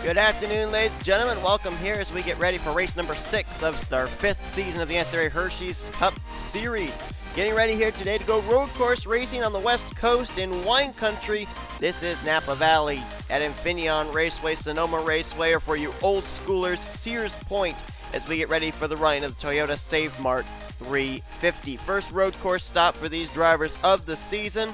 Good afternoon, ladies and gentlemen. Welcome here as we get ready for race number 6 of our 5th season of the NCAA Hershey's Cup Series. Getting ready here today to go road course racing on the West Coast in wine country. This is Napa Valley at Infineon Raceway, Sonoma Raceway, or for you old schoolers, Sears Point, as we get ready for the running of the Toyota Save Mart 350. First road course stop for these drivers of the season.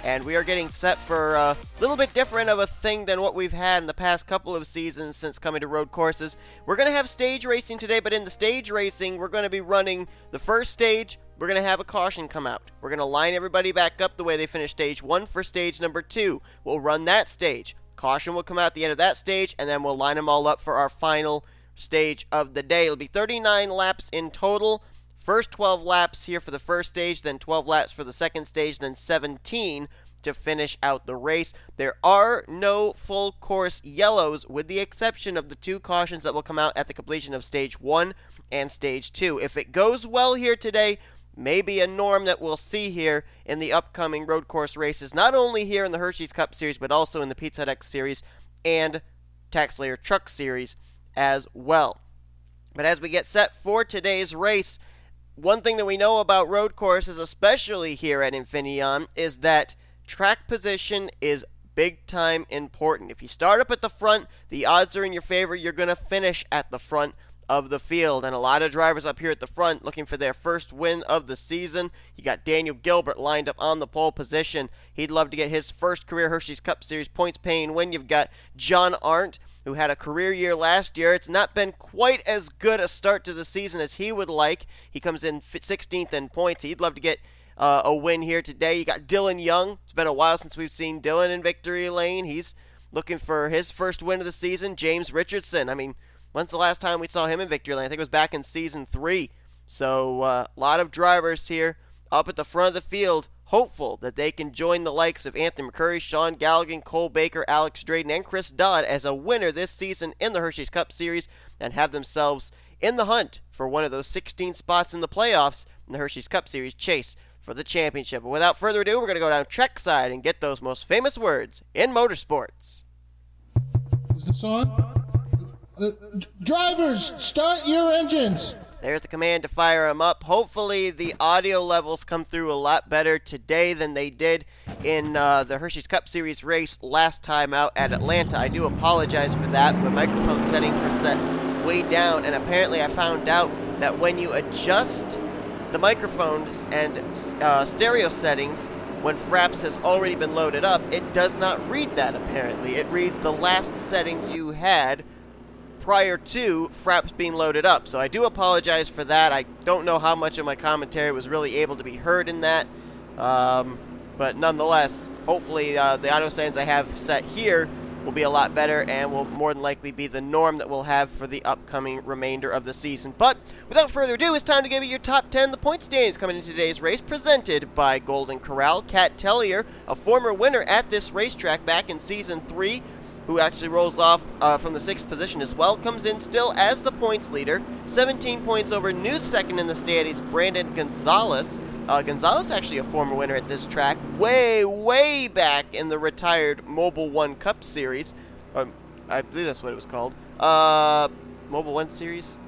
And we are getting set for a little bit different of a thing than what we've had in the past couple of seasons since coming to road courses. We're going to have stage racing today, but in the stage racing, we're going to be running the first stage. We're going to have a caution come out. We're going to line everybody back up the way they finished stage 1 for stage number 2. We'll run that stage. Caution will come out at the end of that stage, and then we'll line them all up for our final stage of the day. It'll be 39 laps in total. First 12 laps here for the first stage, then 12 laps for the second stage, then 17 to finish out the race. There are no full course yellows, with the exception of the 2 cautions that will come out at the completion of stage 1 and stage 2. If it goes well here today, maybe a norm that we'll see here in the upcoming road course races, not only here in the Hershey's Cup Series, but also in the Pizza Hut X Series and Tax Slayer Truck Series as well. But as we get set for today's race, one thing that we know about road courses, especially here at Infineon, is that track position is big time important. If you start up at the front, the odds are in your favor. You're going to finish at the front of the field. And a lot of drivers up here at the front looking for their first win of the season. You got Daniel Gilbert lined up on the pole position. He'd love to get his first career Hershey's Cup Series points paying win. You've got J Arndt, who had a career year last year. It's not been quite as good a start to the season as he would like. He comes in 16th in points. He'd love to get a win here today. You got Dylan Young. It's been a while since we've seen Dylan in victory lane. He's looking for his first win of the season. J Richardson. I mean, when's the last time we saw him in victory lane? I think it was back in season 3. So a lot of drivers here up at the front of the field, hopeful that they can join the likes of Anthony McCurry, Sean Gallighan, Cole Baker, Alex Drayton, and Chris Dodd as a winner this season in the Hershey's Cup Series, and have themselves in the hunt for one of those 16 spots in the playoffs in the Hershey's Cup Series chase for the championship. But without further ado, we're going to go down trackside and get those most famous words in motorsports. Is this on? Drivers, start your engines. There's the command to fire them up. Hopefully the audio levels come through a lot better today than they did in the Hershey's Cup Series race last time out at Atlanta. I do apologize for that. My microphone settings were set way down, and apparently I found out that when you adjust the microphones and stereo settings when Fraps has already been loaded up, it does not read that apparently. It reads the last settings you had prior to Fraps being loaded up. So I do apologize for that. I don't know how much of my commentary was really able to be heard in that. But nonetheless, hopefully the audio settings I have set here will be a lot better and will more than likely be the norm that we'll have for the upcoming remainder of the season. But without further ado, it's time to give you your top 10 the point standings coming into today's race, presented by Golden Corral. K Tellier, a former winner at this racetrack back in season 3, who actually rolls off from the 6th position as well, comes in still as the points leader, 17 points over new second in the standings, Brandon Gonzales. Gonzales actually a former winner at this track, way back in the retired Mobile One Cup Series. I believe that's what it was called. Mobile One Series?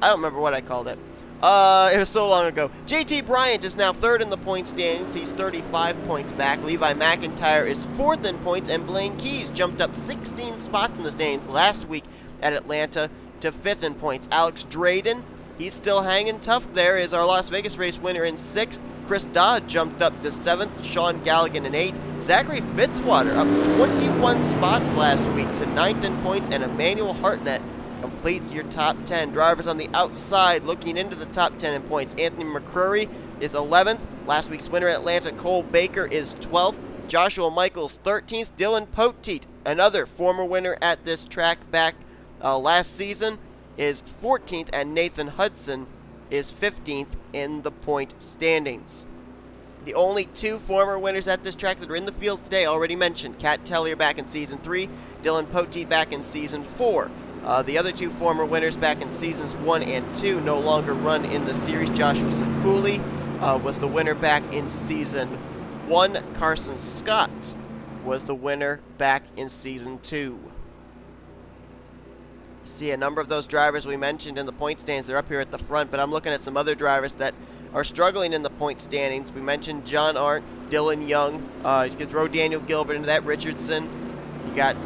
I don't remember what I called it. It was so long ago. J Bryant is now 3rd in the point standings. He's 35 points back. Levi McIntyre is 4th in points, and Blaine Keys jumped up 16 spots in the standings last week at Atlanta to 5th in points. Alex Drayton, he's still hanging tough there, is our Las Vegas race winner in 6th. Chris Dodd jumped up to 7th. Sean Gallighan in 8th. Zachary Fitzwater up 21 spots last week to 9th in points, and Emmanuel Hartnett completes your top 10. Drivers on the outside looking into the top 10 in points. Anthony McCrury is 11th. Last week's winner at Atlanta, Cole Baker, is 12th. Joshua Michaels, 13th. Dylan Poteet, another former winner at this track back last season, is 14th. And Nathan Hudson is 15th in the point standings. The only 2 former winners at this track that are in the field today, already mentioned. K Tellier back in Season 3, Dylan Poteet back in Season 4. The other 2 former winners back in Seasons 1 and 2 no longer run in the series. Joshua Sakuli was the winner back in Season 1. Carson Scott was the winner back in Season 2. See a number of those drivers we mentioned in the point stands. They're up here at the front, but I'm looking at some other drivers that are struggling in the point standings. We mentioned J Arndt, Dylan Young. You could throw Daniel Guilbert into that. Richardson. You got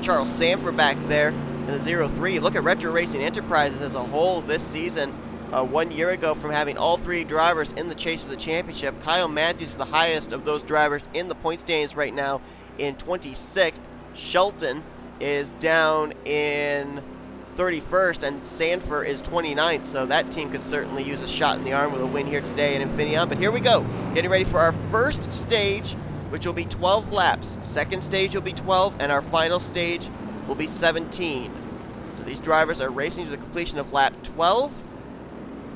Charles Sandfer back there in the 0-3. Look at Retro Racing Enterprises as a whole this season. 1 year ago, from having all three drivers in the chase for the championship, K Mathews is the highest of those drivers in the point standings right now in 26th. Shelton is down in 31st, and Sandfer is 29th, so that team could certainly use a shot in the arm with a win here today in Infineon. But here we go, getting ready for our first stage, which will be 12 laps. Second stage will be 12, and our final stage will be 17. So these drivers are racing to the completion of lap 12.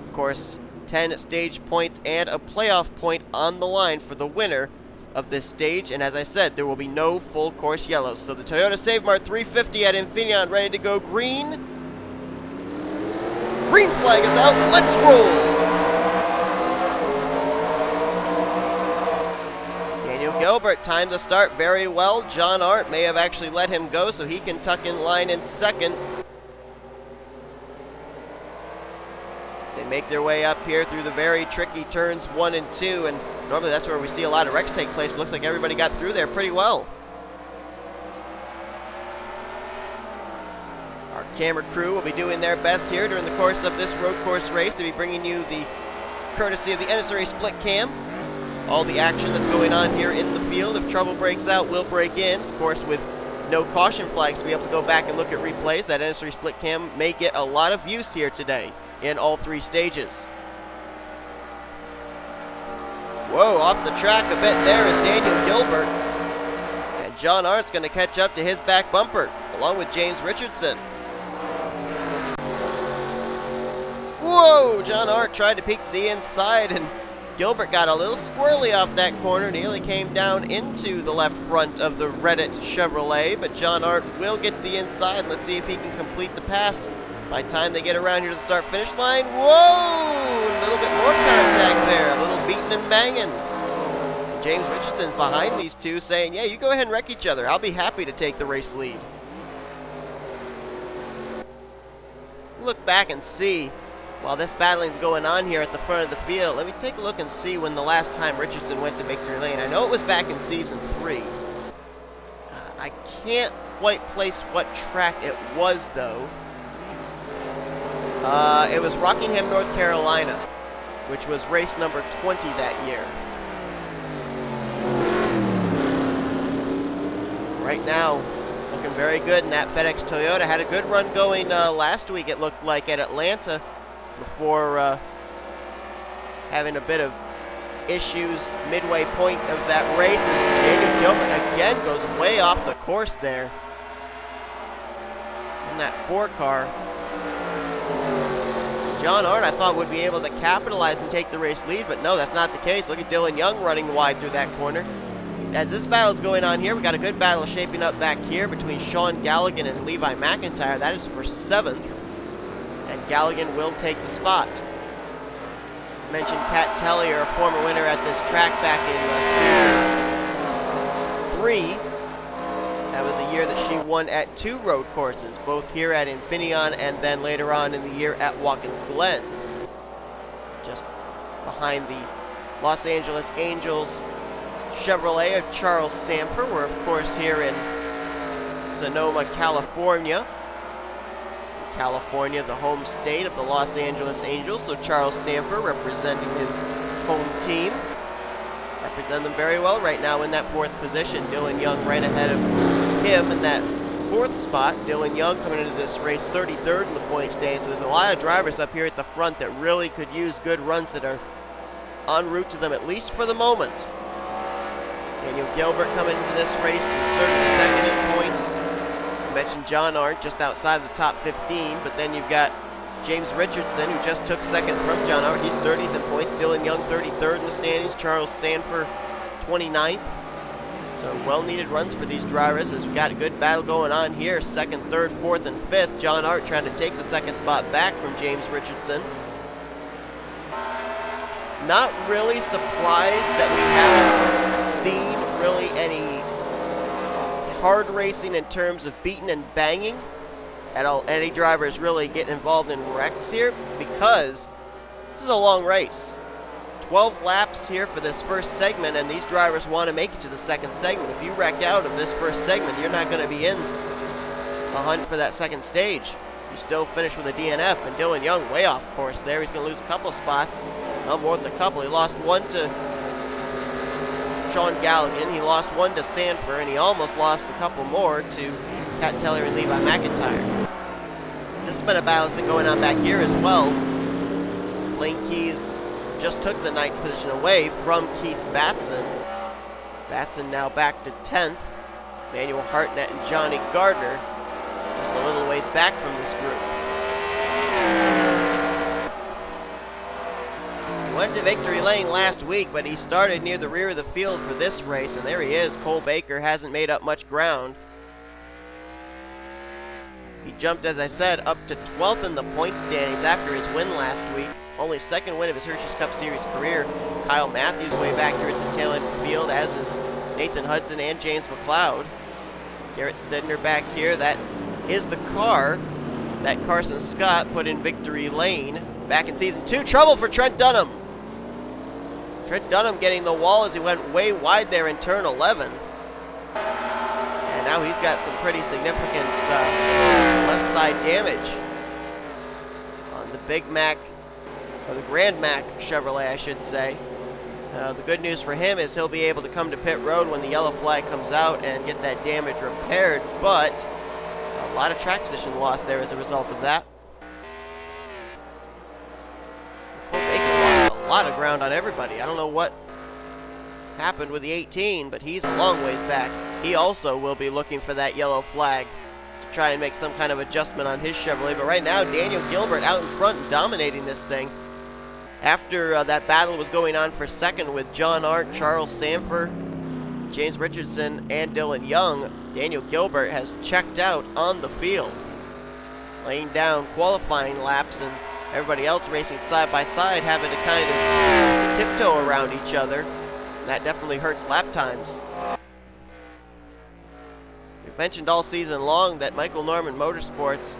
Of course, 10 stage points and a playoff point on the line for the winner of this stage. And as I said, there will be no full course yellows. So the Toyota SaveMart 350 at Infineon ready to go green. Green flag is out. Let's roll. Daniel Guilbert timed the start very well. J Arndt may have actually let him go so he can tuck in line in second. They make their way up here through the very tricky turns 1 and 2, and normally that's where we see a lot of wrecks take place, but looks like everybody got through there pretty well. Our camera crew will be doing their best here during the course of this road course race to be bringing you the courtesy of the NNSCRA split cam. All the action that's going on here in the field. If trouble breaks out, we'll break in. Of course, with no caution flags to be able to go back and look at replays, that NNSCRA split cam may get a lot of use here today in all three stages. Whoa, off the track a bit there is Daniel Guilbert. And J Arndt's going to catch up to his back bumper, along with James Richardson. Whoa, J Arndt tried to peek to the inside, and Guilbert got a little squirrely off that corner, nearly came down into the left front of the Reddit Chevrolet, but J Arndt will get to the inside. Let's see if he can complete the pass by the time they get around here to the start-finish line. Whoa! A little bit more contact there. A little beating and banging. James Richardson's behind these two saying, yeah, you go ahead and wreck each other. I'll be happy to take the race lead. Look back and see, while this battling's going on here at the front of the field, let me take a look and see when the last time Richardson went to victory lane. I know it was back in season 3. I can't quite place what track it was, though. It was Rockingham, North Carolina, which was race number 20 that year. Right now, looking very good in that FedEx Toyota. Had a good run going last week, it looked like, at Atlanta before having a bit of issues midway point of that race as Daniel Guilbert again goes way off the course there in that 4 car. J Arndt, I thought, would be able to capitalize and take the race lead, but no, that's not the case. Look at Dylan Young running wide through that corner. As this battle is going on here, we got a good battle shaping up back here between Sean Gallighan and Levi McIntyre. That is for 7th, and Gallighan will take the spot. I mentioned K Tellier, a former winner at this track back in season 3. That was a year that she won at 2 road courses, both here at Infineon and then later on in the year at Watkins Glen. Just behind the Los Angeles Angels Chevrolet of Charles Sandfer. We're, of course, here in Sonoma, California. California, the home state of the Los Angeles Angels, so Charles Sandfer representing his home team. Represent them very well right now in that 4th position. Dylan Young right ahead of him in that 4th spot. Dylan Young coming into this race 33rd in the points standings. So there's a lot of drivers up here at the front that really could use good runs that are en route to them, at least for the moment. Daniel Guilbert coming into this race, who's 32nd in points. I mentioned J Arndt just outside the top 15, but then you've got James Richardson, who just took 2nd from J Arndt. He's 30th in points. Dylan Young 33rd in the standings. Charles Sandfer 29th. So well-needed runs for these drivers as we got a good battle going on here. 2nd, 3rd, 4th, and 5th. J Arndt trying to take the 2nd spot back from James Richardson. Not really surprised that we haven't seen really any hard racing in terms of beating and banging any drivers really getting involved in wrecks here, because this is a long race. 12 laps here for this first segment, and these drivers want to make it to the second segment. If you wreck out of this first segment, you're not going to be in the hunt for that second stage. You still finish with a DNF, and Dylan Young way off course there. He's going to lose a couple spots. Well, more than a couple. He lost one to Sean Gallighan. He lost one to Sandfer, and he almost lost a couple more to K Tellier and Levi McIntyre. This has been a battle that's been going on back here as well. Lane Keys just took the 9th position away from Keith Batson. Batson now back to 10th. Manuel Hartnett and Johnny Gardner just a little ways back from this group. He went to victory lane last week, but he started near the rear of the field for this race, and there he is. Cole Baker hasn't made up much ground. He jumped, as I said, up to 12th in the point standings after his win last week. Only second win of his Hershey's Cup Series career. Kyle Mathews way back here at the tail end of the field, as is Nathan Hudson and James McLeod. Garrett Sydnor back here. That is the car that Carson Scott put in victory lane back in Season 2. Trouble for Trent Dunham. Trent Dunham getting the wall as he went way wide there in turn 11. And now he's got some pretty significant left side damage on the Big Mac, or the Grand Mac Chevrolet, I should say. The good news for him is he'll be able to come to pit road when the yellow flag comes out and get that damage repaired, but a lot of track position lost there as a result of that. Cole Baker lost a lot of ground on everybody. I don't know what happened with the 18, but he's a long ways back. He also will be looking for that yellow flag to try and make some kind of adjustment on his Chevrolet, but right now Daniel Guilbert out in front and dominating this thing. After that battle was going on for second with J Arndt, Charles Sandfer, James Richardson, and Dylan Young, Daniel Guilbert has checked out on the field, laying down qualifying laps, and everybody else racing side by side having to kind of tiptoe around each other. That definitely hurts lap times. We've mentioned all season long that Michael Norman Motorsports,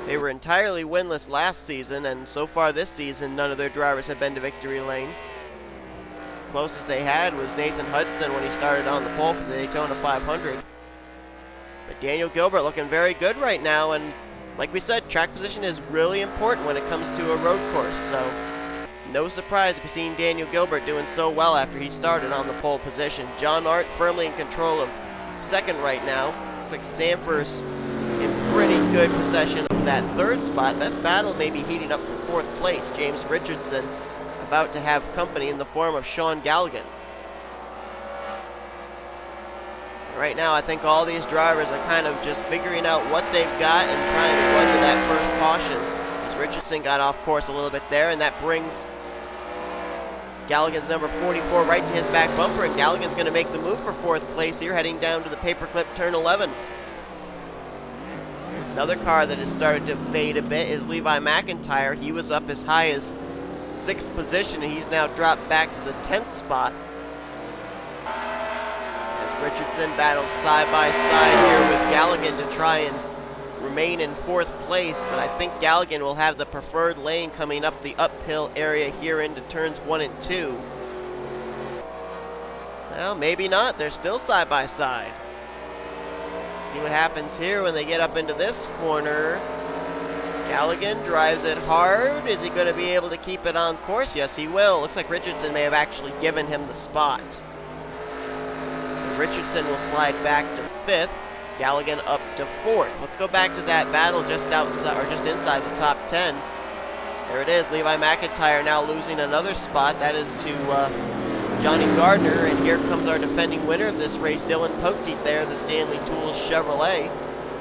they were entirely winless last season, and so far this season, none of their drivers have been to victory lane. Closest they had was Nathan Hudson when he started on the pole for the Daytona 500. But Daniel Guilbert looking very good right now, and like we said, track position is really important when it comes to a road course, so no surprise to be seeing Daniel Guilbert doing so well after he started on the pole position. J Arndt firmly in control of second right now. Looks like Sandfer's in pretty good possession of that third spot. Best battle maybe heating up for fourth place. James Richardson about to have company in the form of Sean Gallighan. Right now, I think all these drivers are kind of just figuring out what they've got and trying to run to that first caution. As Richardson got off course a little bit there, and that brings Galligan's number 44 right to his back bumper, and Galligan's going to make the move for fourth place here, heading down to the paperclip turn 11. Another car that has started to fade a bit is Levi McIntyre. He was up as high as 6th position, and he's now dropped back to the 10th spot. As Richardson battles side by side here with Gallighan to try and remain in fourth place, but I think Gallighan will have the preferred lane coming up the uphill area here into turns 1 and 2. Well, maybe not. They're still side by side. See what happens here when they get up into this corner. Gallighan drives it hard. Is he going to be able to keep it on course? Yes, he will. Looks like Richardson may have actually given him the spot. So Richardson will slide back to 5th. Gallighan up to 4th. Let's go back to that battle just outside, or just inside the top 10. There it is. Levi McIntyre now losing another spot. That is to Johnny Gardner, and here comes our defending winner of this race, Dylan Poteet there, the Stanley Tools Chevrolet.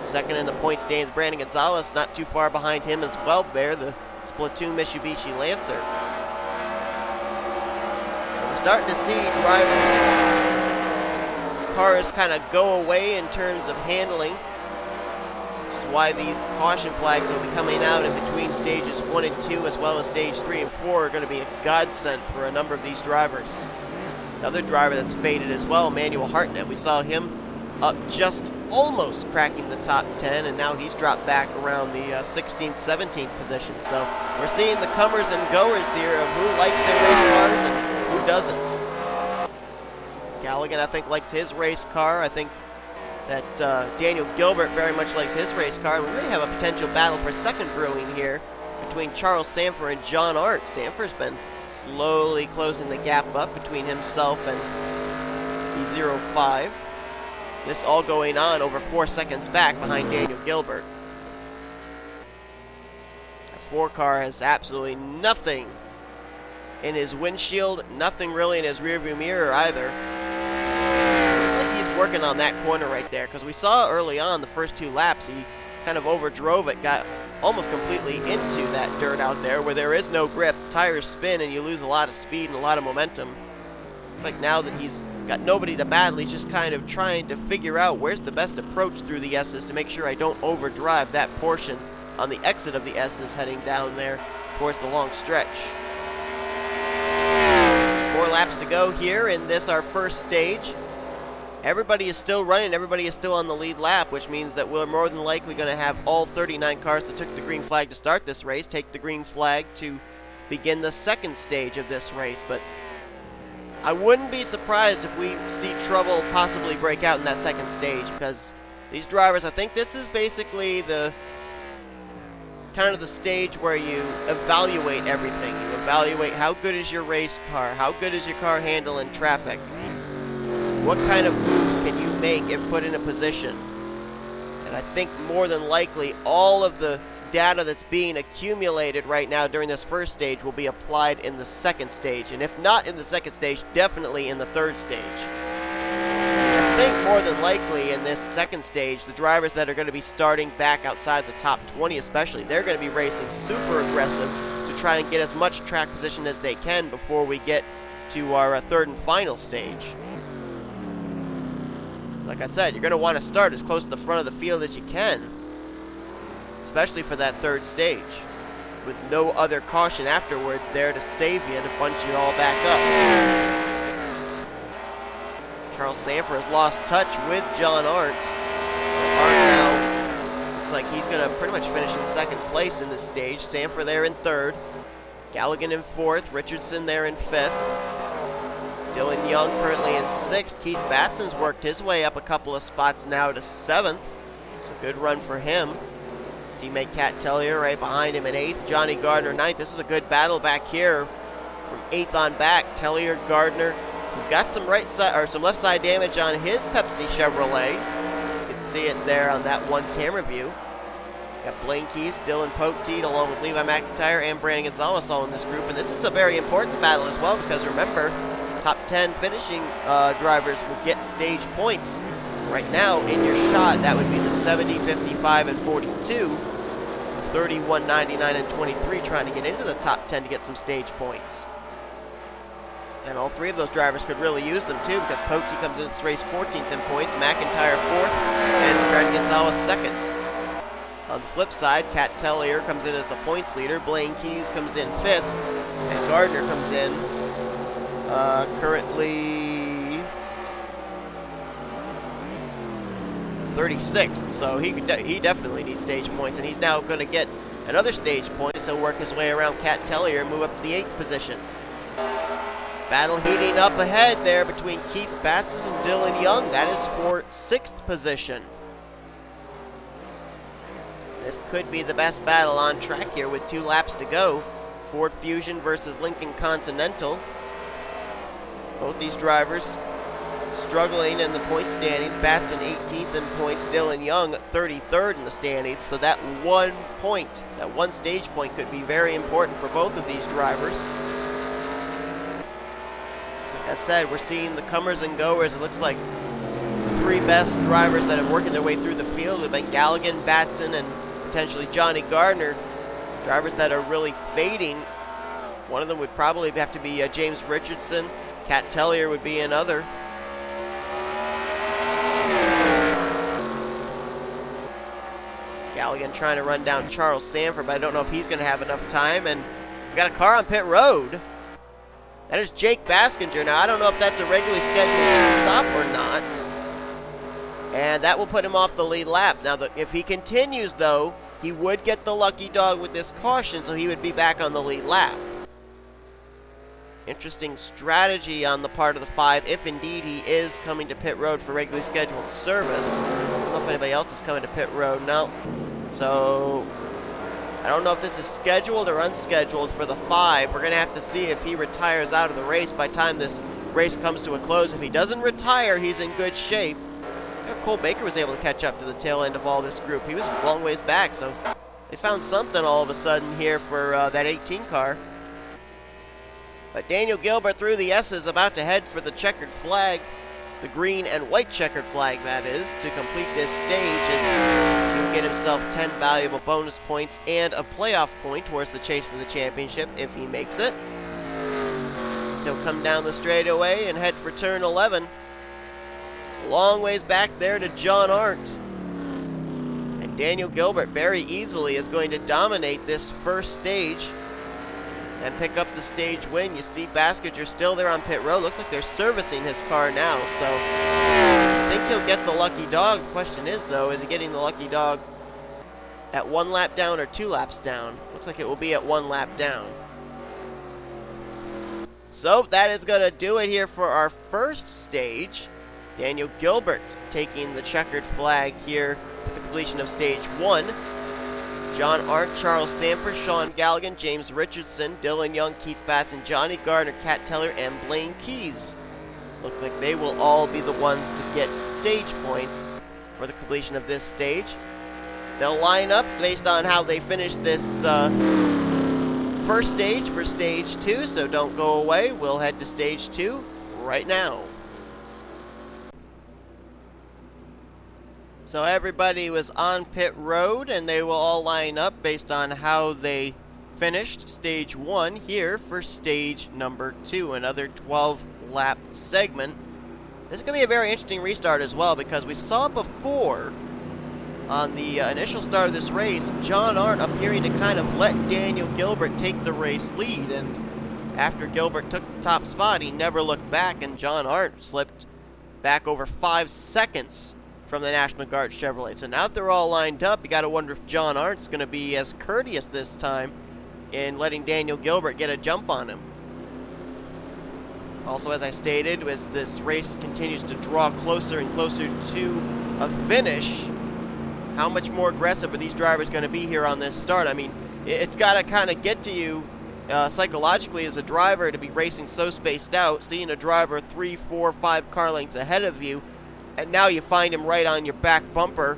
Second in the points stands, Brandon Gonzales, not too far behind him as well there, the Splatoon Mitsubishi Lancer. So we're starting to see drivers' cars kind of go away in terms of handling, which is why these caution flags will be coming out in between stages 1 and 2, as well as stage 3 and 4 are going to be a godsend for a number of these drivers. Another driver that's faded as well, Manuel Hartnett. We saw him up just almost cracking the top 10, and now he's dropped back around the 16th, 17th position. So we're seeing the comers and goers here of who likes their race cars and who doesn't. Gallighan, I think, likes his race car. I think that Daniel Guilbert very much likes his race car. We really have a potential battle for second brewing here between Charles Sandfer and J Arndt. Sandfer's been slowly closing the gap up between himself and B05. This all going on over 4 seconds back behind Daniel Guilbert. The 4 car has absolutely nothing in his windshield, nothing really in his rearview mirror either. He's working on that corner right there, because we saw early on the first 2 laps he kind of overdrove it, got almost completely into that dirt out there where there is no grip. Tires spin and you lose a lot of speed and a lot of momentum. It's like now that he's got nobody to battle, he's just kind of trying to figure out where's the best approach through the S's to make sure I don't overdrive that portion on the exit of the S's heading down there towards the long stretch. 4 laps to go here in this, our first stage. Everybody is still running, everybody is still on the lead lap, which means that we're more than likely going to have all 39 cars that took the green flag to start this race take the green flag to begin the second stage of this race. But I wouldn't be surprised if we see trouble possibly break out in that second stage, because these drivers, I think this is basically the kind of the stage where you evaluate everything. You evaluate how good is your race car, how good is your car handle in traffic, what kind of moves can you make if put in a position. And I think more than likely all of the data that's being accumulated right now during this first stage will be applied in the second stage, and if not in the second stage, definitely in the third stage. I think more than likely in this second stage, the drivers that are going to be starting back outside the top 20 especially, they're going to be racing super aggressive to try and get as much track position as they can before we get to our third and final stage. Like I said, you're going to want to start as close to the front of the field as you can, especially for that third stage, with no other caution afterwards there to save you, to bunch you all back up. Charles Sandfer has lost touch with J Arndt. So Arndt now looks like he's going to pretty much finish in second place in this stage. Sandfer there in third, Gallighan in fourth, Richardson there in fifth. Dylan Young currently in 6th. Keith Batson's worked his way up a couple of spots now to 7th. It's a good run for him. Teammate K Tellier right behind him in 8th. J Gardner 9th. This is a good battle back here from 8th on back. Tellier, Gardner, who's got some right side or some left side damage on his Pepsi Chevrolet. You can see it there on that one camera view. Got Blaine Keys, Dylan Poteet, along with Levi McIntyre and Brandon Gonzales all in this group. And this is a very important battle as well, because remember, top 10 finishing drivers will get stage points. Right now, in your shot, that would be the 70, 55, and 42. 31, 99, and 23 trying to get into the top 10 to get some stage points. And all 3 of those drivers could really use them too, because Poteet comes into this race 14th in points, McIntyre 4th, and Brandon Gonzales 2nd. On the flip side, K Tellier comes in as the points leader, Blaine Keys comes in 5th, and Gardner comes in currently 36th, so he definitely needs stage points, and he's now going to get another stage point, so he'll work his way around K Tellier and move up to the 8th position. Battle heating up ahead there between Keith Batson and Dylan Young. That is for 6th position. This could be the best battle on track here with 2 laps to go. Ford Fusion versus Lincoln Continental. Both these drivers struggling in the point standings. Batson 18th in points, Dylan Young 33rd in the standings. So that 1 point, that 1 stage point could be very important for both of these drivers. Like I said, we're seeing the comers and goers. It looks like the 3 best drivers that have worked their way through the field have been Gallighan, Batson, and potentially J Gardner. Drivers that are really fading. One of them would probably have to be James Richardson. K Tellier would be another. Gallighan trying to run down Charles Sandfer, but I don't know if he's going to have enough time. And we got a car on pit road. That is J Baskinger. Now, I don't know if that's a regularly scheduled stop or not. And that will put him off the lead lap. Now, if he continues, though, he would get the lucky dog with this caution, so he would be back on the lead lap. Interesting strategy on the part of the 5, if indeed he is coming to pit road for regularly scheduled service. I don't know if anybody else is coming to pit road now. So, I don't know if this is scheduled or unscheduled for the 5. We're going to have to see if he retires out of the race by the time this race comes to a close. If he doesn't retire, he's in good shape. Cole Baker was able to catch up to the tail end of all this group. He was a long ways back, so they found something all of a sudden here for that 18 car. But Daniel Guilbert through the S's, about to head for the checkered flag, the green and white checkered flag, that is, to complete this stage. And he'll get himself 10 valuable bonus points and a playoff point towards the chase for the championship if he makes it. So he'll come down the straightaway and head for turn 11. Long ways back there to J Arndt. And Daniel Guilbert very easily is going to dominate this first stage and pick up the stage win. You see Baskinger still there on pit road. Looks like they're servicing his car now, so I think he'll get the lucky dog. The question is, though, is he getting the lucky dog at 1 lap down or 2 laps down? Looks like it will be at 1 lap down. So that is going to do it here for our first stage. Daniel Guilbert taking the checkered flag here with the completion of stage 1. J Arndt, Charles Sandfer, Sean Gallighan, James Richardson, Dylan Young, Keith Batson, J Gardner, K Tellier, and Blaine Keys. Look like they will all be the ones to get stage points for the completion of this stage. They'll line up based on how they finish this first stage for stage 2, so don't go away. We'll head to stage 2 right now. So everybody was on pit road, and they will all line up based on how they finished stage 1 here for stage number 2, another 12-lap segment. This is going to be a very interesting restart as well, because we saw before on the initial start of this race, J Arndt appearing to kind of let Daniel Guilbert take the race lead, and after Guilbert took the top spot, he never looked back, and J Arndt slipped back over 5 seconds from the National Guard Chevrolet. So now that they're all lined up, you got to wonder if J Arndt's going to be as courteous this time in letting Daniel Guilbert get a jump on him. Also, as I stated, as this race continues to draw closer and closer to a finish, how much more aggressive are these drivers going to be here on this start? I mean, it's got to kind of get to you psychologically as a driver to be racing so spaced out, seeing a driver 3, 4, 5 car lengths ahead of you, and now you find him right on your back bumper,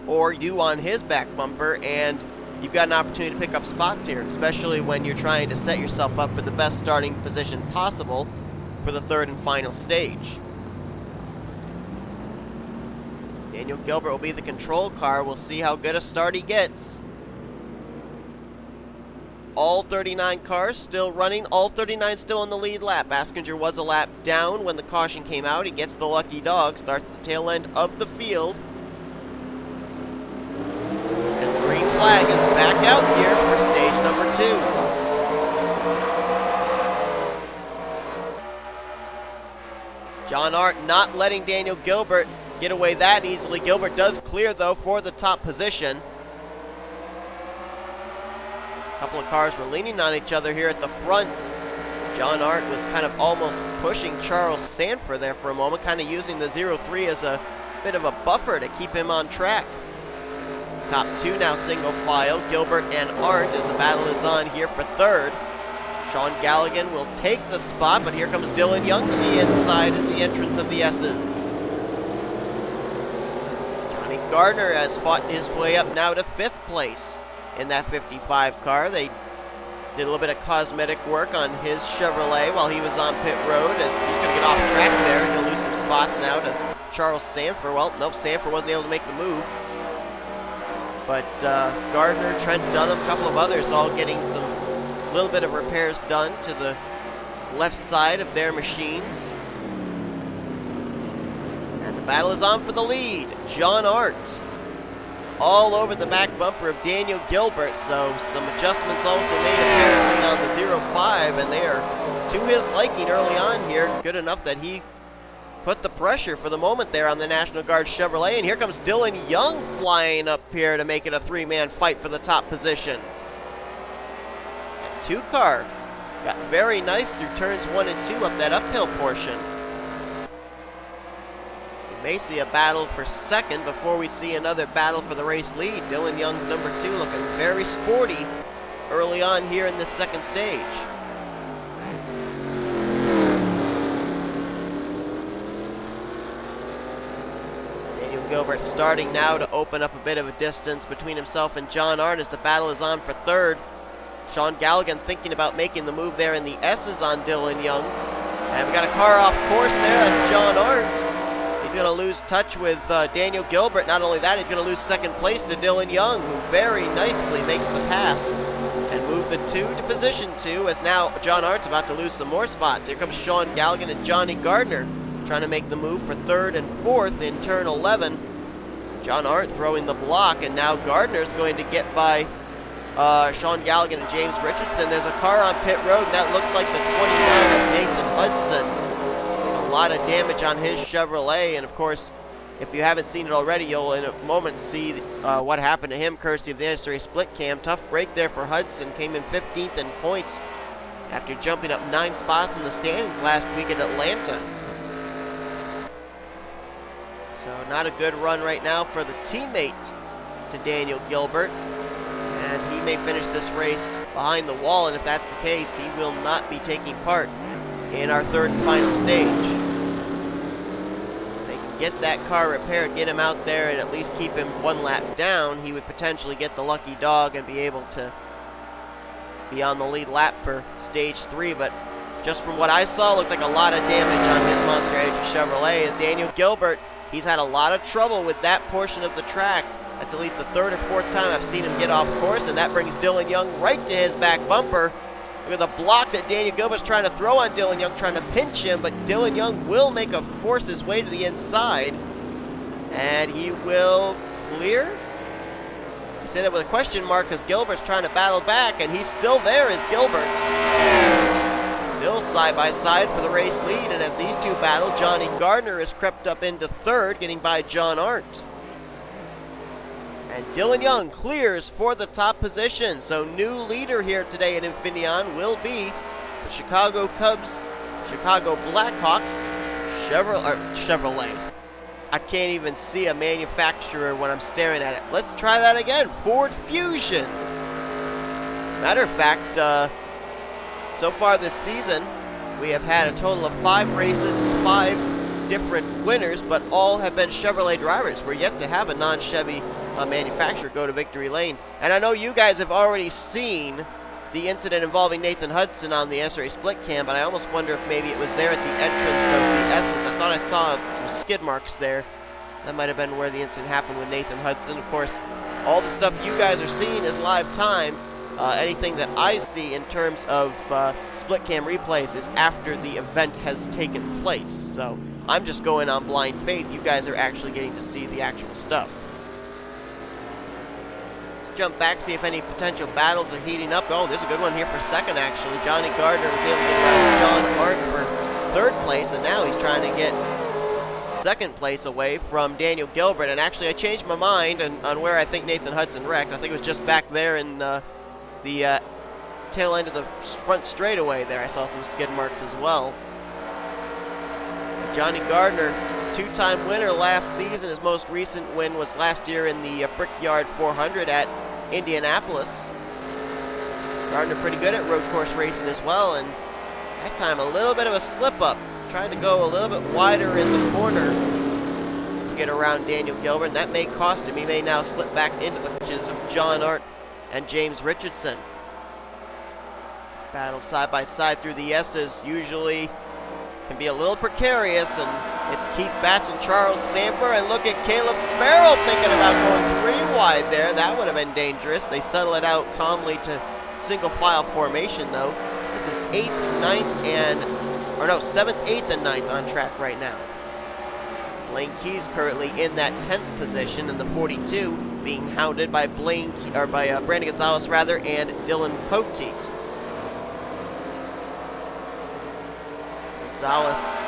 or you on his back bumper, and you've got an opportunity to pick up spots here, especially when you're trying to set yourself up for the best starting position possible for the third and final stage. Daniel Guilbert will be the control car. We'll see how good a start he gets. All 39 cars still running, all 39 still in the lead lap. Baskinger was a lap down when the caution came out. He gets the lucky dog, starts at the tail end of the field. And the green flag is back out here for stage number 2. J Arndt not letting Daniel Guilbert get away that easily. Guilbert does clear, though, for the top position. A couple of cars were leaning on each other here at the front. J Arndt was kind of almost pushing Charles Sandfer there for a moment, kind of using the 0-3 as a bit of a buffer to keep him on track. Top 2 now single file, Guilbert and Arndt, as the battle is on here for third. Sean Gallighan will take the spot, but here comes Dylan Young to the inside in the entrance of the S's. J Gardner has fought his way up now to 5th place in that 55 car. They did a little bit of cosmetic work on his Chevrolet while he was on pit road, as he's going to get off track there. He'll lose some spots now to Charles Sandfer. Well, nope, Sandfer wasn't able to make the move. But Gardner, Trent Dunham, a couple of others all getting some little bit of repairs done to the left side of their machines. And the battle is on for the lead. J Arndt all over the back bumper of Daniel Guilbert, so some adjustments also made apparently on the 0-5, and they are to his liking early on here, good enough that he put the pressure for the moment there on the National Guard Chevrolet, and here comes Dylan Young flying up here to make it a three-man fight for the top position. And two-car got very nice through turns 1 and 2 up that uphill portion. We may see a battle for second before we see another battle for the race lead. Dylan Young's number 2 looking very sporty early on here in this second stage. Gilbert starting now to open up a bit of a distance between himself and J Arndt as the battle is on for third. Sean Gallighan thinking about making the move there, and the S is on Dylan Young. And we got a car off course there. That's J Arndt. He's going to lose touch with Daniel Gilbert. Not only that, he's going to lose second place to Dylan Young, who very nicely makes the pass and move the 2 to position 2, as now J Arndt's about to lose some more spots. Here comes Sean Gallighan and J Gardner trying to make the move for third and fourth in turn 11. J Arndt throwing the block, and now Gardner's going to get by Sean Gallighan and James Richardson. There's a car on pit road, and that looked like the 29 of Nathan Hudson. A lot of damage on his Chevrolet, and of course, if you haven't seen it already, you'll in a moment see what happened to him, courtesy of the NNSCRA split cam. Tough break there for Hudson, came in 15th in points after jumping up 9 spots in the standings last week in Atlanta. So not a good run right now for the teammate to Daniel Gilbert. And he may finish this race behind the wall, and if that's the case, he will not be taking part in our third and final stage. If they can get that car repaired, get him out there, and at least keep him 1 lap down, he would potentially get the lucky dog and be able to be on the lead lap for stage 3. But just from what I saw, looked like a lot of damage on his Monster Energy Chevrolet, as Daniel Gilbert, he's had a lot of trouble with that portion of the track. That's at least the 3rd or 4th time I've seen him get off course, and that brings Dylan Young right to his back bumper. Look at the block that Daniel Gilbert's trying to throw on Dylan Young, trying to pinch him, but Dylan Young will force his way to the inside, and he will clear. I say that with a question mark because Gilbert's trying to battle back, and he's still there as Gilbert. Still side by side for the race lead, and as these two battle, J Gardner has crept up into 3rd, getting by J Arndt. And Dylan Young clears for the top position. So new leader here today at Infineon will be the Chicago Cubs, Chicago Blackhawks, Chevrolet. I can't even see a manufacturer when I'm staring at it. Let's try that again. Ford Fusion. Matter of fact, so far this season, we have had a total of 5 races, 5 different winners, but all have been Chevrolet drivers. We're yet to have a non-Chevy manufacturer go to victory lane. And I know you guys have already seen the incident involving Nathan Hudson on the NNSCRA split cam, but I almost wonder if maybe it was there at the entrance of the S's. I thought I saw some skid marks there. That might have been where the incident happened with Nathan Hudson. Of course, all the stuff you guys are seeing is live time. Anything that I see in terms of split cam replays is after the event has taken place. So I'm just going on blind faith. You guys are actually getting to see the actual stuff. Jump back, see if any potential battles are heating up. Oh, there's a good one here for second, actually. J Gardner was able to get around J Arndt for 3rd place, and now he's trying to get 2nd place away from Daniel Gilbert. And actually, I changed my mind on where I think Nathan Hudson wrecked. I think it was just back there in the tail end of the front straightaway there. I saw some skid marks as well. J Gardner, 2-time winner last season. His most recent win was last year in the Brickyard 400 at Indianapolis. Gardner pretty good at road course racing as well, and that time a little bit of a slip up. Trying to go a little bit wider in the corner to get around Daniel Gilbert, and that may cost him. He may now slip back into the clutches of J Arndt and James Richardson. Battle side by side through the S's usually can be a little precarious, and it's Keith Batson, Charles Sandfer, and look at Caleb Farrell thinking about going 3 wide there. That would have been dangerous. They settle it out calmly to single file formation though. This is 8th, 9th, 7th, 8th, and 9th on track right now. Blaine Key's currently in that 10th position in the 42, being hounded by Brandon Gonzales and Dylan Poteet. Gonzales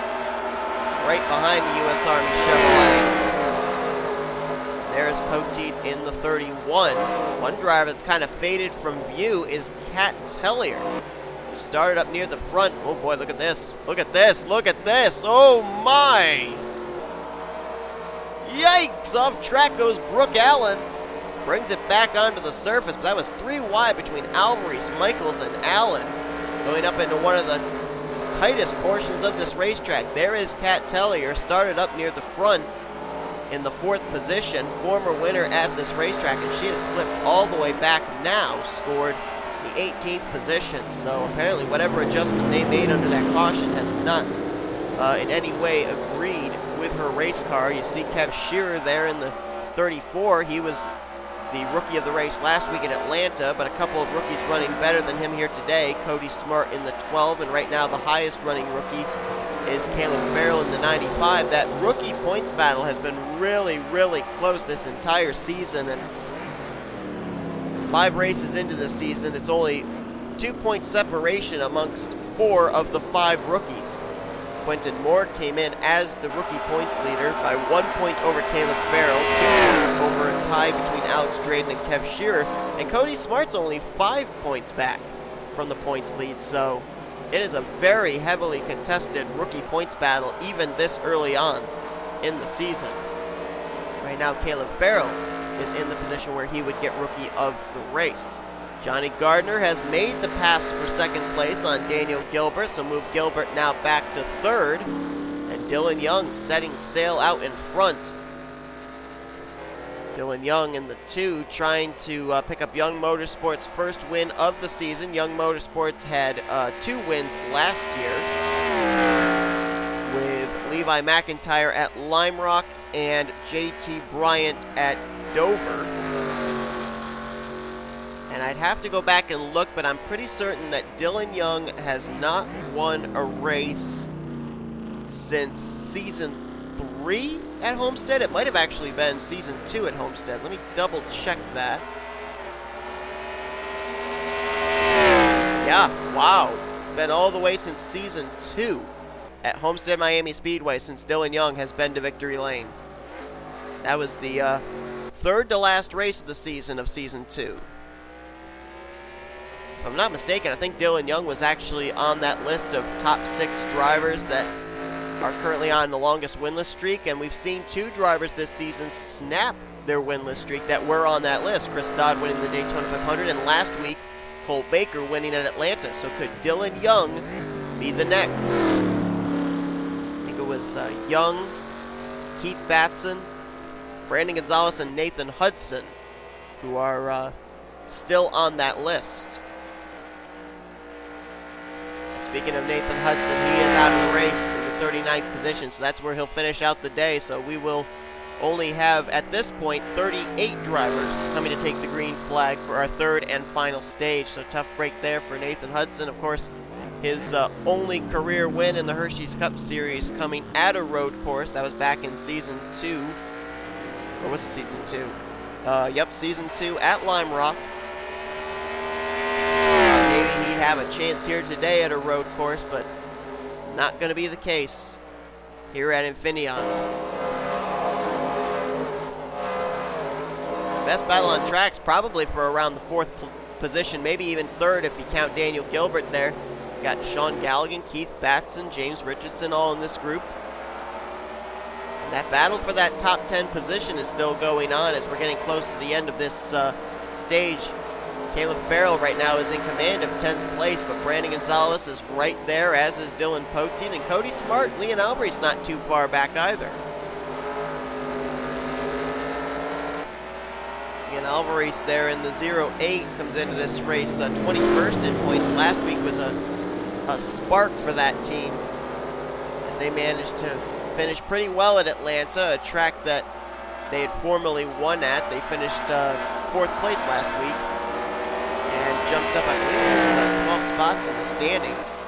right behind the U.S. Army Chevrolet. There's Poteet in the 31. One driver that's kind of faded from view is K Tellier. Started up near the front. Oh boy, look at this. Look at this. Look at this. Oh my. Yikes! Off track goes B Allan. Brings it back onto the surface, but that was 3 wide between Alvarise, Michaels, and Allan. Going up into one of the tightest portions of this racetrack. There is K Tellier, started up near the front in the 4th position. Former winner at this racetrack, and she has slipped all the way back now. Scored the 18th position. So apparently whatever adjustment they made under that caution has not in any way agreed with her race car. You see K Shearer there in the 34. He was the rookie of the race last week in Atlanta, but a couple of rookies running better than him here today. Cody Smart in the 12, and right now the highest running rookie is J Farrell in the 95. That rookie points battle has been really, really close this entire season, and 5 races into the season, it's only 2-point separation amongst 4 of the 5 rookies. Quentin Moore came in as the rookie points leader by 1 point over Caleb Farrell, 2 points over a tie between Alex Drayton and K Shearer, and Cody Smart's only 5 points back from the points lead, so it is a very heavily contested rookie points battle even this early on in the season. Right now Caleb Farrell is in the position where he would get rookie of the race. J Gardner has made the pass for 2nd place on Daniel Guilbert, so move Gilbert now back to 3rd. And Dylan Young setting sail out in front. Dylan Young in the 2 trying to pick up Young Motorsports' first win of the season. Young Motorsports had 2 wins last year with Levi McIntyre at Lime Rock and J.T. Bryant at Dover. And I'd have to go back and look, but I'm pretty certain that Dylan Young has not won a race since season 3 at Homestead. It might have actually been season 2 at Homestead. Let me double check that. Yeah, wow. It's been all the way since season 2 at Homestead Miami Speedway since Dylan Young has been to Victory Lane. That was the 3rd to last race of the season of season 2. If I'm not mistaken, I think Dylan Young was actually on that list of top 6 drivers that are currently on the longest winless streak, and we've seen 2 drivers this season snap their winless streak that were on that list. Chris Dodd winning the Daytona 500, and last week, Cole Baker winning at Atlanta. So could Dylan Young be the next? I think it was Young, Keith Batson, Brandon Gonzales, and Nathan Hudson who are still on that list. Speaking of Nathan Hudson, he is out of the race in the 39th position, so that's where he'll finish out the day. So we will only have, at this point, 38 drivers coming to take the green flag for our 3rd and final stage. So tough break there for Nathan Hudson. Of course, his only career win in the Hershey's Cup Series coming at a road course. That was back in Season 2. Or was it Season 2? Yep, Season 2 at Lime Rock. Maybe he'd have a chance here today at a road course, but not going to be the case here at Infineon. Best battle on tracks probably for around the 4th position, maybe even 3rd if you count Daniel Guilbert there. Got Sean Gallighan, Keith Batson, James Richardson all in this group. And that battle for that top 10 position is still going on as we're getting close to the end of this stage. Caleb Farrell right now is in command of 10th place, but Brandon Gonzales is right there, as is Dylan Poteet, and Cody Smart, Leon Albright not too far back either. Leon Alvarez there in the 08 comes into this race 21st in points. Last week was a spark for that team as they managed to finish pretty well at Atlanta, a track that they had formerly won at. They finished 4th place last week and jumped up, I believe it was 12 spots in the standings.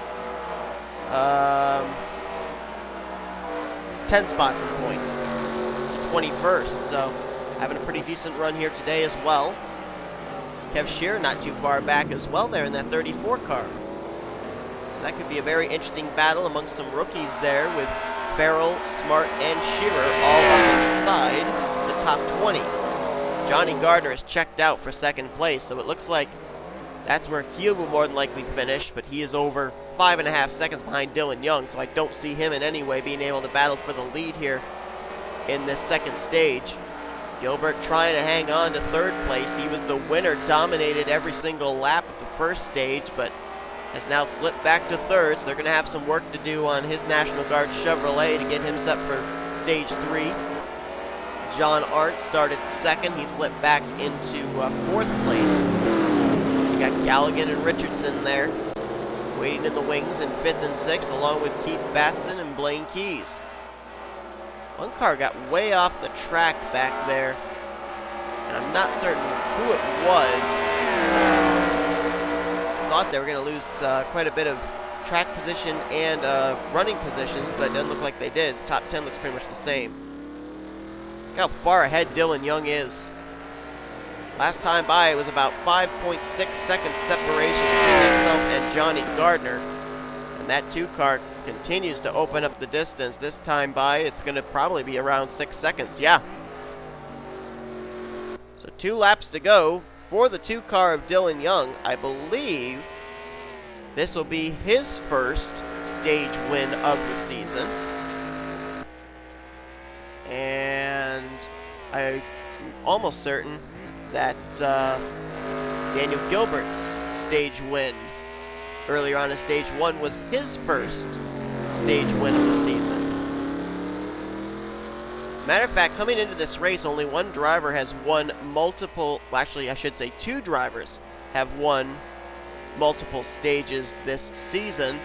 10 spots in points to 21st, so having a pretty decent run here today as well. K Shearer not too far back as well there in that 34 car. So that could be a very interesting battle amongst some rookies there, with Farrell, Smart, and Shearer all up inside the top 20. Johnny Gardner is checked out for second place, so it looks like that's where he will more than likely finish, but he is over 5.5 seconds behind Dylan Young, so I don't see him in any way being able to battle for the lead here in this second stage. Gilbert trying to hang on to third place. He was the winner, dominated every single lap of the first stage, but has now slipped back to third, so they're going to have some work to do on his National Guard Chevrolet to get him set for stage 3. J Arndt started second. He slipped back into fourth place. You got Gallighan and Richardson there, waiting in the wings in fifth and sixth, along with K Batson and Blaine Keys. One car got way off the track back there, and I'm not certain who it was. Thought they were going to lose quite a bit of track position and running positions, but it doesn't look like they did. The top 10 looks pretty much the same. Look how far ahead Dylan Young is. Last time by, it was about 5.6 seconds separation between himself and Johnny Gardner. And that 2 car continues to open up the distance. This time by, it's going to probably be around 6 seconds. Yeah. So 2 laps to go for the 2 car of Dylan Young. I believe this will be his first stage win of the season. And I'm almost certain that Daniel Gilbert's stage win earlier on in stage 1 was his first stage win of the season. As a matter of fact, coming into this race, only one driver has won multiple, well, actually I should say 2 drivers have won multiple stages this season.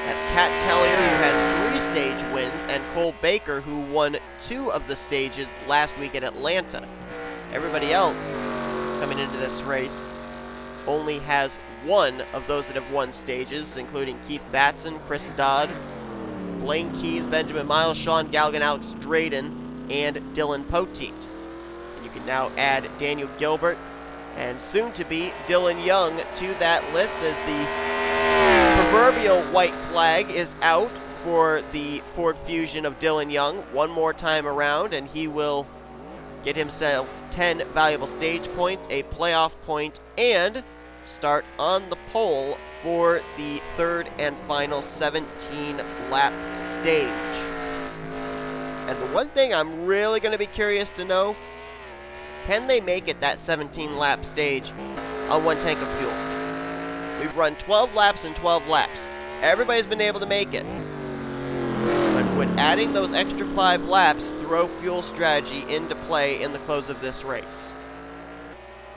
That's K Tellier, who has 3 stage wins, and Cole Baker, who won 2 of the stages last week at Atlanta. Everybody else coming into this race only has 1 of those that have won stages, including K Batson, C Dodd, Blaine Keys, Benjamin Miles, Sean Gallighan, Alex Drayton, and Dylan Poteet. And you can now add Daniel Gilbert and soon to be Dylan Young to that list, as the proverbial white flag is out for the Ford Fusion of Dylan Young one more time around, and he will get himself 10 valuable stage points, a playoff point, and start on the pole for the third and final 17-lap stage. And the one thing I'm really going to be curious to know, can they make it that 17-lap stage on 1 tank of fuel? We've run 12 laps and 12 laps. Everybody's been able to make it. But would adding those extra 5 laps throw fuel strategy into play in the close of this race?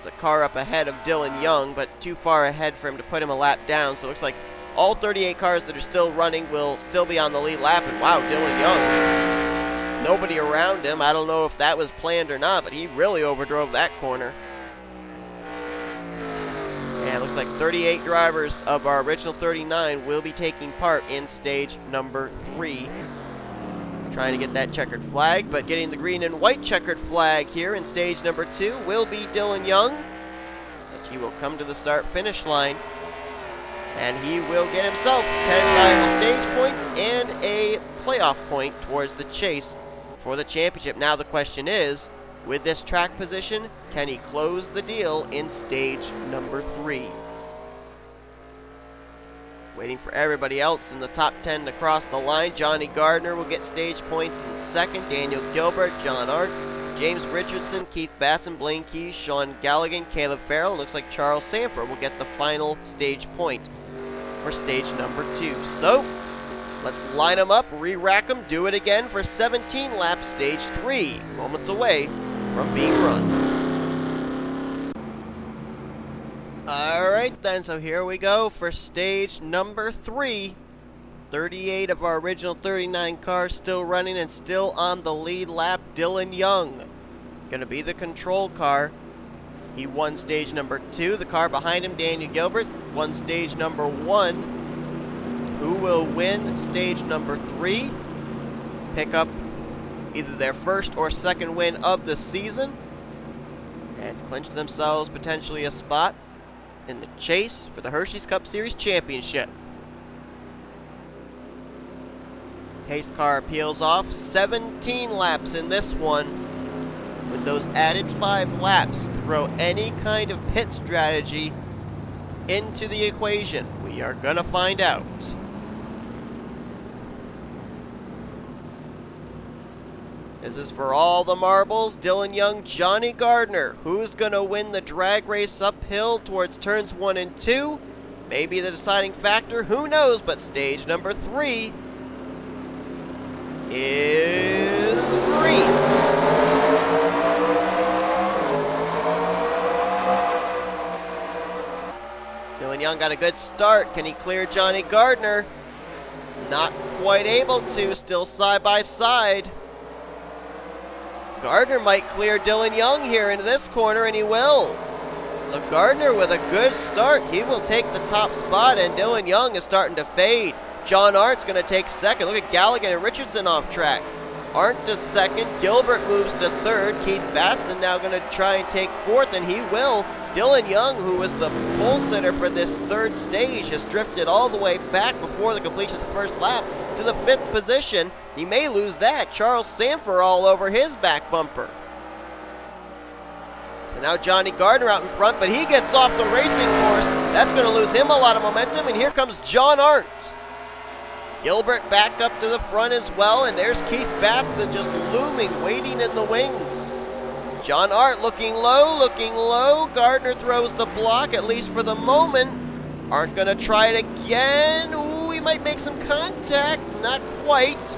There's a car up ahead of Dylan Young, but too far ahead for him to put him a lap down, so it looks like all 38 cars that are still running will still be on the lead lap. And wow, Dylan Young, nobody around him. I don't know if that was planned or not, but he really overdrove that corner. And it looks like 38 drivers of our original 39 will be taking part in stage number 3. Trying to get that checkered flag, but getting the green and white checkered flag here in stage number 2 will be Dylan Young, as he will come to the start-finish line, and he will get himself 10 valuable stage points and a playoff point towards the chase for the championship. Now the question is, with this track position, can he close the deal in stage number 3? Waiting for everybody else in the top 10 to cross the line. Johnny Gardner will get stage points in second. Daniel Gilbert, J Arndt, James Richardson, K Batson, Blaine Keys, Sean Gallighan, Caleb Farrell. Looks like Charles Sandfer will get the final stage point for stage number 2. So, let's line them up, re-rack them, do it again for 17 laps, stage 3. Moments away from being run. Alright then, so here we go for stage number 3. 38 of our original 39 cars still running and still on the lead lap. Dylan Young gonna be the control car. He won stage number 2. The car behind him, Daniel Gilbert, won stage number 1. Who will win stage number 3? Pick up either their first or second win of the season and clinch themselves potentially a spot in the chase for the Hershey's Cup Series Championship. Pace car peels off. 17 laps in this one. With those added 5 laps, throw any kind of pit strategy into the equation. We are gonna find out. This is for all the marbles. Dylan Young, Johnny Gardner. Who's gonna win the drag race uphill towards turns 1 and 2? Maybe the deciding factor, who knows, but stage number 3 is green. Dylan Young got a good start. Can he clear Johnny Gardner? Not quite able to, still side by side. Gardner might clear Dylan Young here into this corner, and he will. So Gardner with a good start. He will take the top spot, and Dylan Young is starting to fade. J Arndt's going to take second. Look at Gallighan and Richardson off track. Arndt to second. Guilbert moves to third. Keith Batson now going to try and take fourth, and he will. Dylan Young, who was the pole sitter for this third stage, has drifted all the way back before the completion of the first lap to the 5th position. He may lose that. Charles Sandfer all over his back bumper. So now Johnny Gardner out in front, but he gets off the racing course. That's going to lose him a lot of momentum, and here comes J Arndt. Gilbert back up to the front as well, and there's Keith Batson just looming, waiting in the wings. J Arndt looking low. Gardner throws the block, at least for the moment. Arndt going to try it again. Ooh, he might make some contact. Not quite.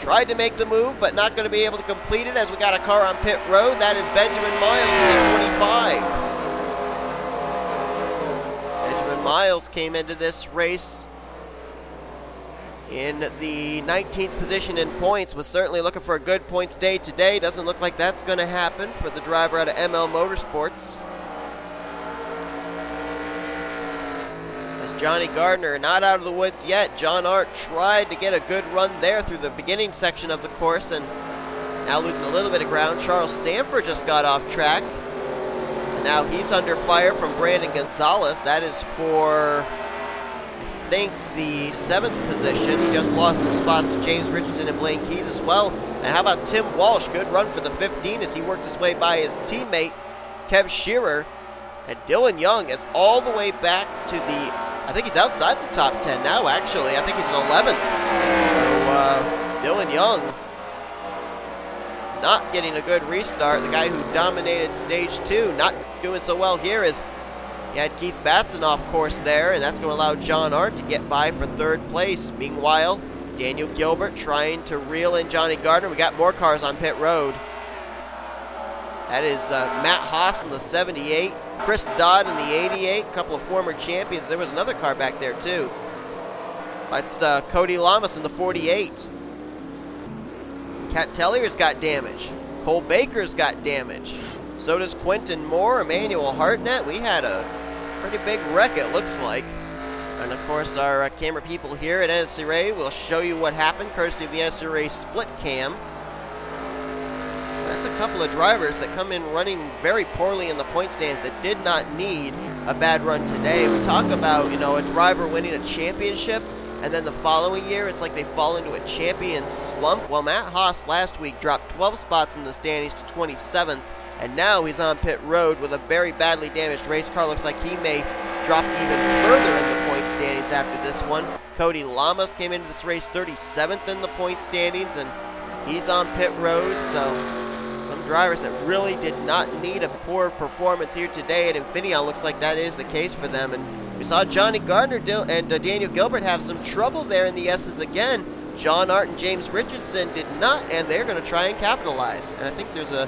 Tried to make the move, but not going to be able to complete it as we got a car on pit road. That is Benjamin Miles in 25. Benjamin Miles came into this race in the 19th position in points. Was certainly looking for a good points day today. Doesn't look like that's going to happen for the driver out of ML Motorsports. Johnny Gardner not out of the woods yet. J Arndt tried to get a good run there through the beginning section of the course, and now losing a little bit of ground. Charles Sandfer just got off track, and now he's under fire from Brandon Gonzales. That is for, I think, the 7th position. He just lost some spots to James Richardson and Blaine Keys as well. And how about Tim Walsh? Good run for the 15 as he worked his way by his teammate K Shearer. And Dylan Young is all the way back to the, I think he's outside the top 10 now, actually. I think he's in 11th. So, Dylan Young not getting a good restart. The guy who dominated stage 2 not doing so well here is he had Keith Batson off course there, and that's going to allow J Arndt to get by for 3rd place. Meanwhile, Daniel Guilbert trying to reel in Johnny Gardner. We got more cars on pit road. That is Matt Haas in the 78, Chris Dodd in the 88, a couple of former champions. There was another car back there too. That's Cody Llamas in the 48. K Tellier's got damage. Cole Baker's got damage. So does Quentin Moore, Emmanuel Hartnett. We had a pretty big wreck, it looks like. And of course, our camera people here at NNSCRA will show you what happened, courtesy of the NNSCRA split cam. That's a couple of drivers that come in running very poorly in the point stands that did not need a bad run today. We talk about, a driver winning a championship, and then the following year, it's like they fall into a champion slump. Well, Matt Haas last week dropped 12 spots in the standings to 27th, and now he's on pit road with a very badly damaged race car. Looks like he may drop even further in the point standings after this one. Cody Llamas came into this race 37th in the point standings, and he's on pit road, so some drivers that really did not need a poor performance here today at Infineon. Looks like that is the case for them. And we saw Johnny Gardner and Daniel Guilbert have some trouble there in the S's again. J Arndt and James Richardson did not, and they're going to try and capitalize. And I think there's a...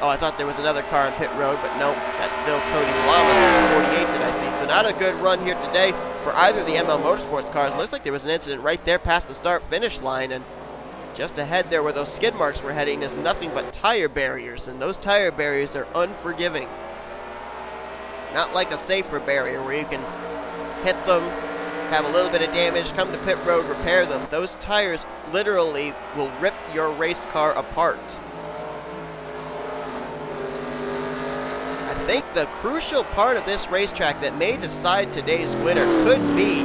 Oh, I thought there was another car on pit road, but nope, that's still Cody Llamas, 48 that I see. So not a good run here today for either of the ML Motorsports cars. Looks like there was an incident right there past the start-finish line, and just ahead there where those skid marks were heading is nothing but tire barriers, and those tire barriers are unforgiving. Not like a safer barrier where you can hit them, have a little bit of damage, come to pit road, repair them. Those tires literally will rip your race car apart. I think the crucial part of this racetrack that may decide today's winner could be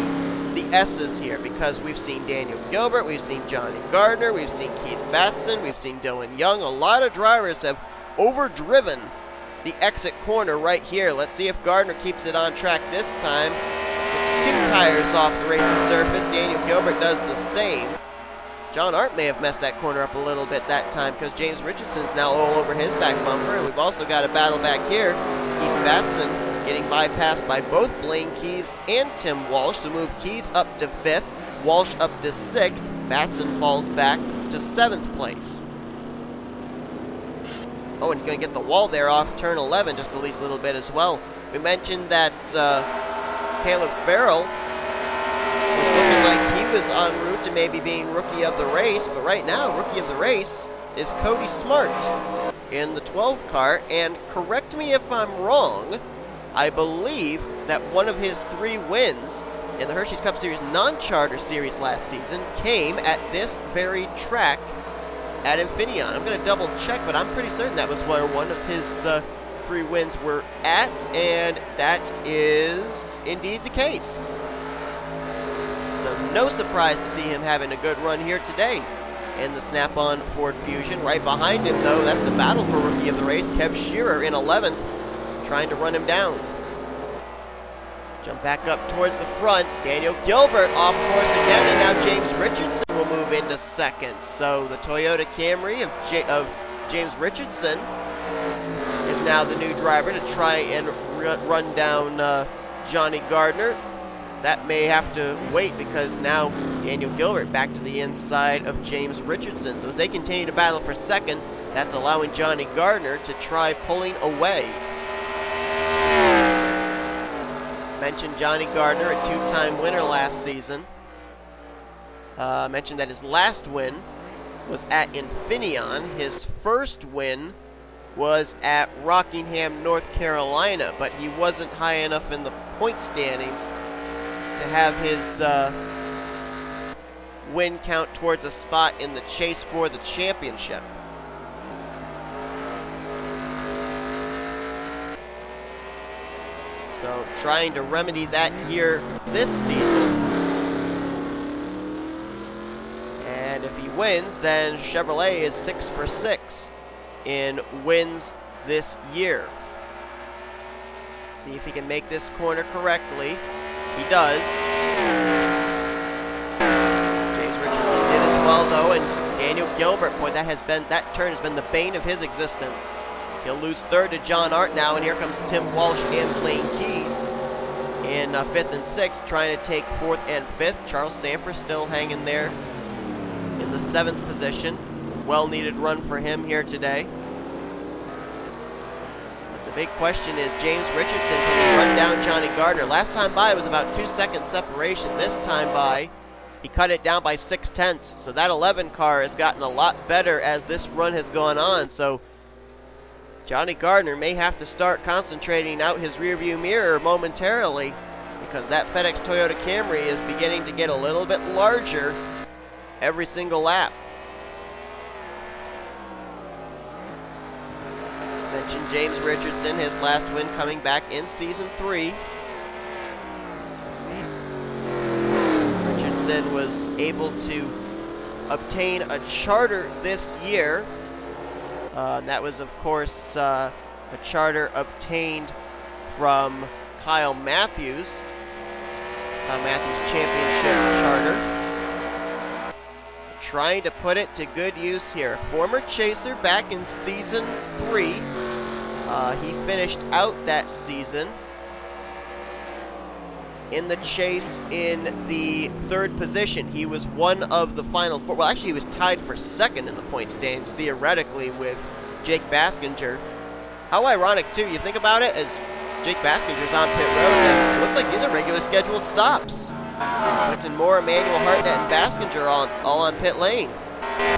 the S's here because we've seen Daniel Guilbert, we've seen J Gardner, we've seen K Batson, we've seen Dylan Young. A lot of drivers have overdriven the exit corner right here. Let's see if Gardner keeps it on track this time. Gets 2 tires off the racing surface. Daniel Guilbert does the same. J Arndt may have messed that corner up a little bit that time because James Richardson's now all over his back bumper. And we've also got a battle back here. K Batson getting bypassed by both Blaine Keys and Tim Walsh to move Keys up to 5th, Walsh up to 6th. Batson falls back to 7th place. Oh, and going to get the wall there off turn 11 just the least little bit as well. We mentioned that K Farrell was looking like he was en route to maybe being Rookie of the Race, but right now, Rookie of the Race is Cody Smart in the 12 car, and correct me if I'm wrong, I believe that one of his 3 wins in the Hershey's Cup Series non-charter series last season came at this very track at Infineon. I'm going to double check, but I'm pretty certain that was where one of his 3 wins were at, and that is indeed the case. So no surprise to see him having a good run here today in the Snap-on Ford Fusion. Right behind him, though, that's the battle for Rookie of the Race. K Shearer in 11th, trying to run him down. Jump back up towards the front. Daniel Guilbert off course again, and now James Richardson will move into 2nd. So the Toyota Camry of James Richardson is now the new driver to try and run down J Gardner. That may have to wait because now Daniel Guilbert back to the inside of James Richardson. So as they continue to battle for 2nd, that's allowing J Gardner to try pulling away. Mentioned J Gardner, a 2-time winner last season. Mentioned that his last win was at Infineon. His first win was at Rockingham, North Carolina, but he wasn't high enough in the point standings to have his win count towards a spot in the chase for the championship. So trying to remedy that here this season. And if he wins, then Chevrolet is 6 for 6 in wins this year. See if he can make this corner correctly. He does. James Richardson did as well, though, and Daniel Guilbert, boy, that turn has been the bane of his existence. He'll lose 3rd to J Arndt now, and here comes Tim Walsh and Blaine Keys in 5th and 6th, trying to take 4th and 5th. Charles Sandfer still hanging there in the 7th position. Well-needed run for him here today. But the big question is James Richardson can run down J Gardner. Last time by it was about 2-second separation. This time by, he cut it down by 6/10. So that 11 car has gotten a lot better as this run has gone on. So J Gardner may have to start concentrating out his rearview mirror momentarily because that FedEx Toyota Camry is beginning to get a little bit larger every single lap. Mentioned James Richardson, his last win coming back in Season 3. Richardson was able to obtain a charter this year. That was, of course, a charter obtained from Kyle Mathews. Kyle Mathews Championship charter. Trying to put it to good use here. Former chaser back in Season 3. He finished out that season in the chase in the 3rd position. He was one of the final 4. Well, actually, he was tied for 2nd in the point standings, theoretically, with J Baskinger. How ironic, too. You think about it, as J Baskinger's on pit road, and it looks like these are regular scheduled stops. Quentin Moore, Emmanuel Hartnett, and Baskinger all on pit lane.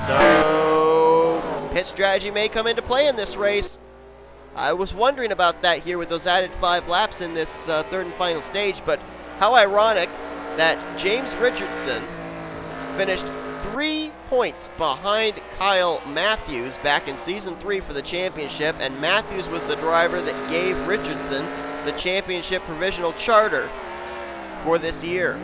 So pit strategy may come into play in this race. I was wondering about that here with those added 5 laps in this 3rd and final stage, but how ironic that James Richardson finished 3 points behind Kyle Mathews back in Season 3 for the championship, and Mathews was the driver that gave Richardson the championship provisional charter for this year.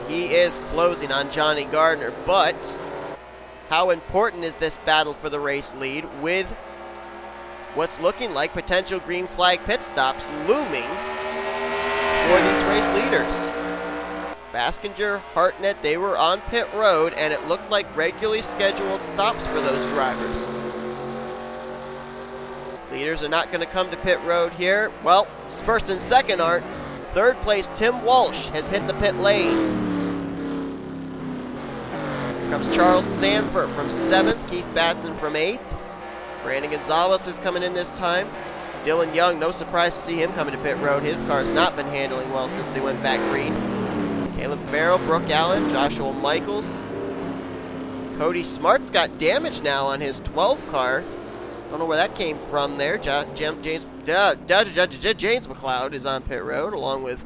he is closing on Johnny Gardner, but how important is this battle for the race lead with what's looking like potential green flag pit stops looming for these race leaders? Baskinger, Hartnett, they were on pit road, and it looked like regularly scheduled stops for those drivers. Leaders are not going to come to pit road here. Well, first and second aren't. Third place, T Walch has hit the pit lane. Here comes Charles Sandfer from 7th, K Batson from 8th. Brandon Gonzales is coming in this time. Dylan Young, no surprise to see him coming to pit road. His car's not been handling well since they went back green. Caleb Farrell, Brooke Allen, Joshua Michaels. Cody Smart's got damage now on his 12 car. Don't know where that came from there. James McLeod is on pit road, along with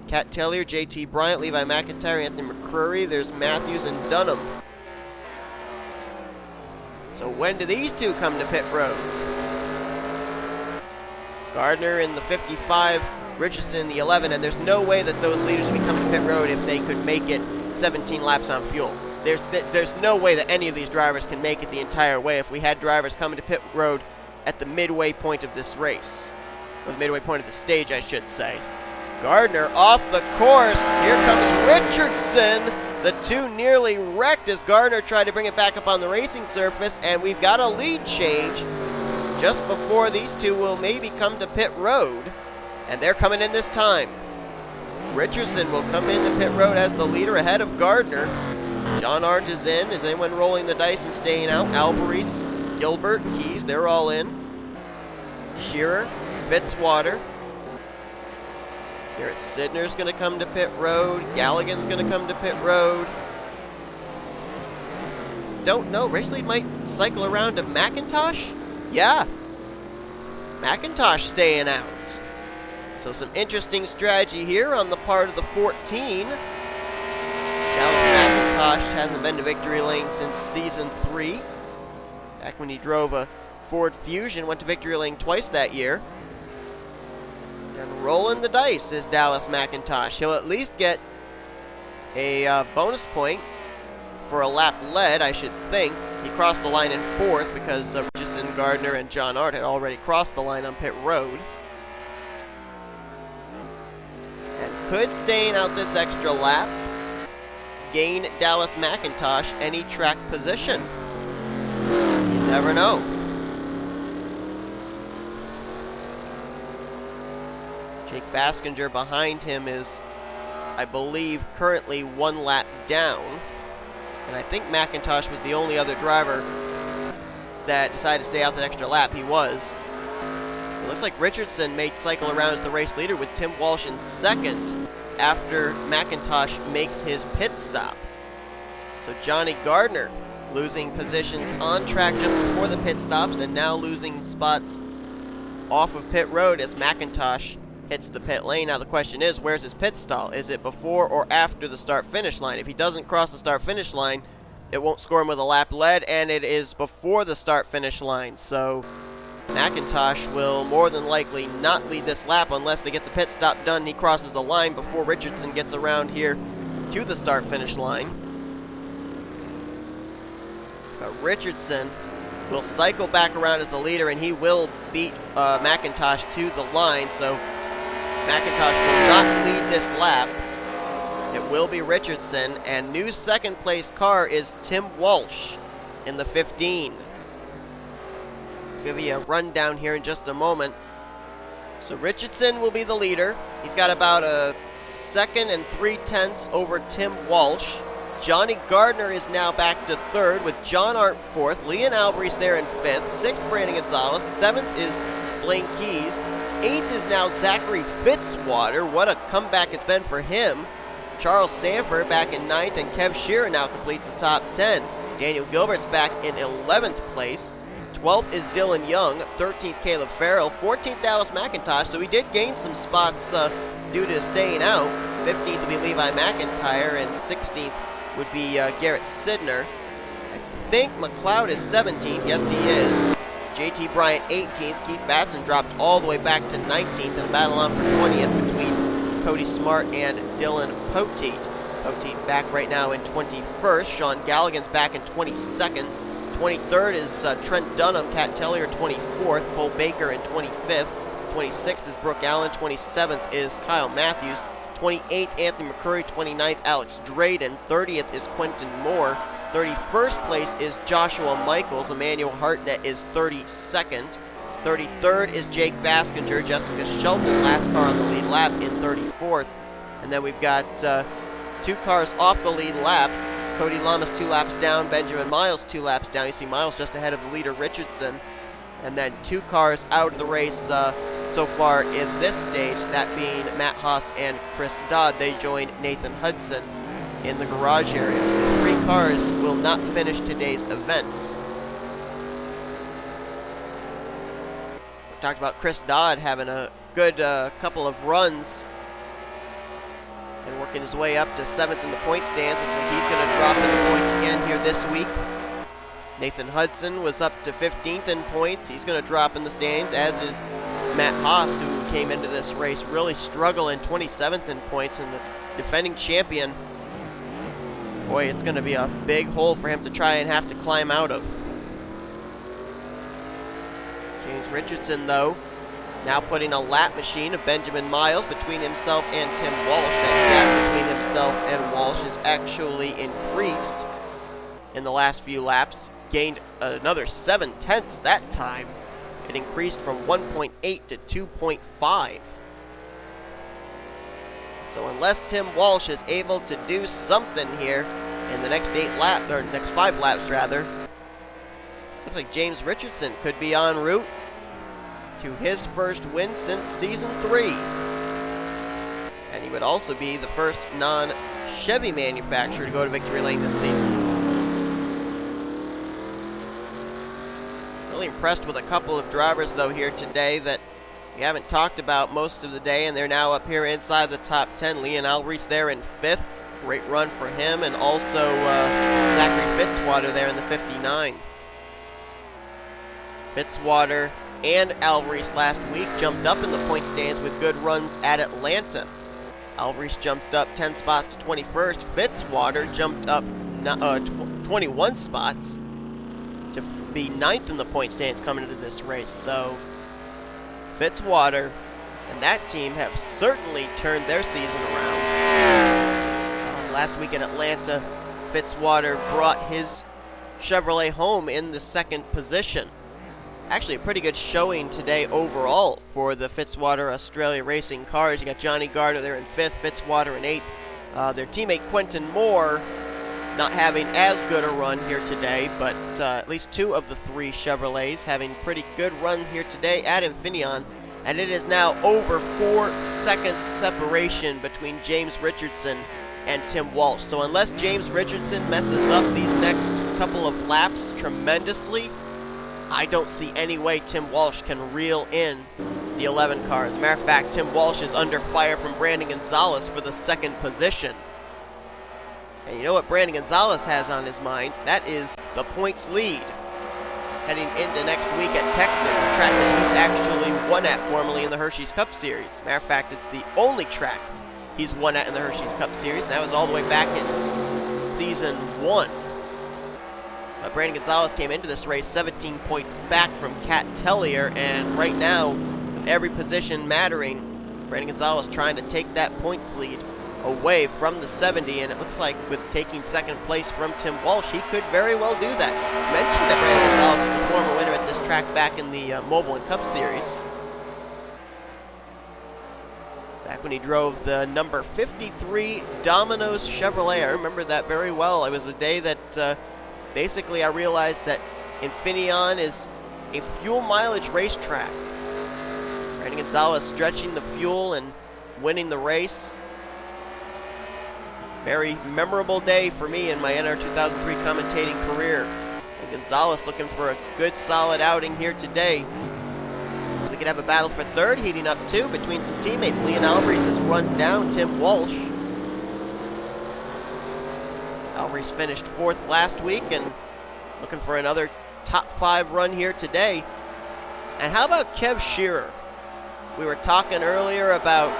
K Tellier, J Bryant, Levi McIntyre, Anthony McCrury. There's Mathews and Dunham. So when do these two come to pit road? Gardner in the 55, Richardson in the 11, and there's no way that those leaders would be coming to pit road if they could make it 17 laps on fuel. There's no way that any of these drivers can make it the entire way if we had drivers coming to pit road at the midway point of this race. Or the midway point of the stage, I should say. Gardner off the course. Here comes Richardson. The two nearly wrecked as Gardner tried to bring it back up on the racing surface, and we've got a lead change just before these two will maybe come to pit road, and they're coming in this time. Richardson will come into pit road as the leader ahead of Gardner. J Arndt is in. Is anyone rolling the dice and staying out? Alvarise, Guilbert, Keys, they're all in. Shearer, Fitzwater. Garrett Sydnor's going to come to pit road. Gallighan's going to come to pit road. Don't know. Race lead might cycle around to McIntosh? Yeah. McIntosh staying out. So some interesting strategy here on the part of the 14. McIntosh hasn't been to victory lane since season 3. Back when he drove a Ford Fusion, went to victory lane twice that year. And rolling the dice is Dallas McIntosh. He'll at least get a bonus point for a lap led, I should think. He crossed the line in 4th because Richardson, Gardner, and J Arndt had already crossed the line on pit road. And could, staying out this extra lap, gain Dallas McIntosh any track position. You never know. Jake Baskinger behind him is, I believe, currently 1 lap down. And I think McIntosh was the only other driver that decided to stay out that extra lap. He was. It looks like Richardson may cycle around as the race leader with T Walch in 2nd after McIntosh makes his pit stop. So Johnny Gardner losing positions on track just before the pit stops and now losing spots off of pit road as McIntosh hits the pit lane. Now the question is, where's his pit stall? Is it before or after the start-finish line? If he doesn't cross the start-finish line, it won't score him with a lap led, and it is before the start-finish line. So McIntosh will more than likely not lead this lap unless they get the pit stop done and he crosses the line before Richardson gets around here to the start-finish line. But Richardson will cycle back around as the leader, and he will beat McIntosh to the line. So McIntosh will not lead this lap. It will be Richardson, and new 2nd place car is T Walch in the 15. Give you a rundown here in just a moment. So Richardson will be the leader. He's got about a 2nd and 3/10 over T Walch. Johnny Gardner is now back to 3rd with J Arndt 4th. Leon Alvarise there in 5th. 6th, Brandon Gonzales. 7th is Blaine Keys. 8th is now Zachary Fitzwater. What a comeback it's been for him. Charles Sandfer back in 9th, and K Shearer now completes the top 10. Daniel Gilbert's back in 11th place. 12th is Dylan Young. 13th, Caleb Farrell. 14th, Dallas McIntosh. So he did gain some spots due to staying out. 15th would be Levi McIntyre, and 16th would be Garrett Sydnor. I think McLeod is 17th. Yes, he is. J Bryant 18th. K Batson dropped all the way back to 19th, and a battle on for 20th between Cody Smart and Dylan Poteet. Poteet back right now in 21st. Sean Gallighan's back in 22nd. 23rd is Trent Dunham. K Tellier 24th. Cole Baker in 25th. 26th is B Allan. 27th is Kyle Mathews. 28th, Anthony McCrury. 29th, Alex Drayton. 30th is Quentin Moore. 31st place is Joshua Michaels. Emmanuel Hartnett is 32nd. 33rd is J Baskinger. Jessica Shelton, last car on the lead lap, in 34th. And then we've got 2 cars off the lead lap. Cody Llamas 2 laps down. Benjamin Miles 2 laps down. You see Miles just ahead of the leader, Richardson. And then 2 cars out of the race so far in this stage, that being Matt Haas and Chris Dodd. They join Nathan Hudson in the garage area. So 3 cars will not finish today's event. We talked about Chris Dodd having a good couple of runs and working his way up to 7th in the point stands, which means he's going to drop in the points again here this week. Nathan Hudson was up to 15th in points. He's going to drop in the standings, as is Matt Haas, who came into this race really struggling, 27th in points, and the defending champion. Boy, it's going to be a big hole for him to try and have to climb out of. James Richardson, though, now putting a lap machine of Benjamin Miles between himself and Tim Walch. That gap between himself and Walsh has actually increased in the last few laps. Gained another 7/10 that time. It increased from 1.8 to 2.5. So unless Tim Walsh is able to do something here in the next 5 laps rather, looks like James Richardson could be en route to his first win since Season 3. And he would also be the first non-Chevy manufacturer to go to victory lane this season. Really impressed with a couple of drivers, though, here today that we haven't talked about most of the day, and they're now up here inside the top 10. L Alvarise there in 5th. Great run for him, and also Zachary Fitzwater there in the 59. Fitzwater and Alvarise last week jumped up in the point stands with good runs at Atlanta. Alvarise jumped up 10 spots to 21st. Fitzwater jumped up 21 spots to be 9th in the point stands coming into this race. So Fitzwater and that team have certainly turned their season around. Last week in Atlanta, Fitzwater brought his Chevrolet home in the 2nd position. Actually, a pretty good showing today overall for the Fitzwater Australia Racing cars. You got Johnny Gardner there in 5th, Fitzwater in 8th. Their teammate Quentin Moore not having as good a run here today, but at least 2 of the 3 Chevrolets having pretty good run here today at Infineon. And it is now over 4 seconds separation between James Richardson and Tim Walsh. So unless James Richardson messes up these next couple of laps tremendously, I don't see any way Tim Walsh can reel in the 11 car. As a matter of fact, Tim Walsh is under fire from Brandon Gonzales for the 2nd position. And you know what Brandon Gonzales has on his mind? That is the points lead heading into next week at Texas, a track that he's actually won at formerly in the Hershey's Cup Series. Matter of fact, it's the only track he's won at in the Hershey's Cup Series, and that was all the way back in Season 1. Brandon Gonzales came into this race 17 points back from K Tellier, and right now, with every position mattering, Brandon Gonzales trying to take that points lead away from the 70, and it looks like with taking 2nd place from Tim Walsh, he could very well do that. I mentioned that Brandon Gonzales is a former winner at this track back in the Mobile and Cup Series. Back when he drove the number 53 Domino's Chevrolet. I remember that very well. It was a day that basically I realized that Infineon is a fuel mileage racetrack. Brandon Gonzales stretching the fuel and winning the race. Very memorable day for me in my NR 2003 commentating career. And Gonzales looking for a good solid outing here today. So we could have a battle for 3rd, heating up 2 between some teammates. L Alvarise has run down Tim Walsh. Alvarise finished 4th last week and looking for another top 5 run here today. And how about K Shearer? We were talking earlier about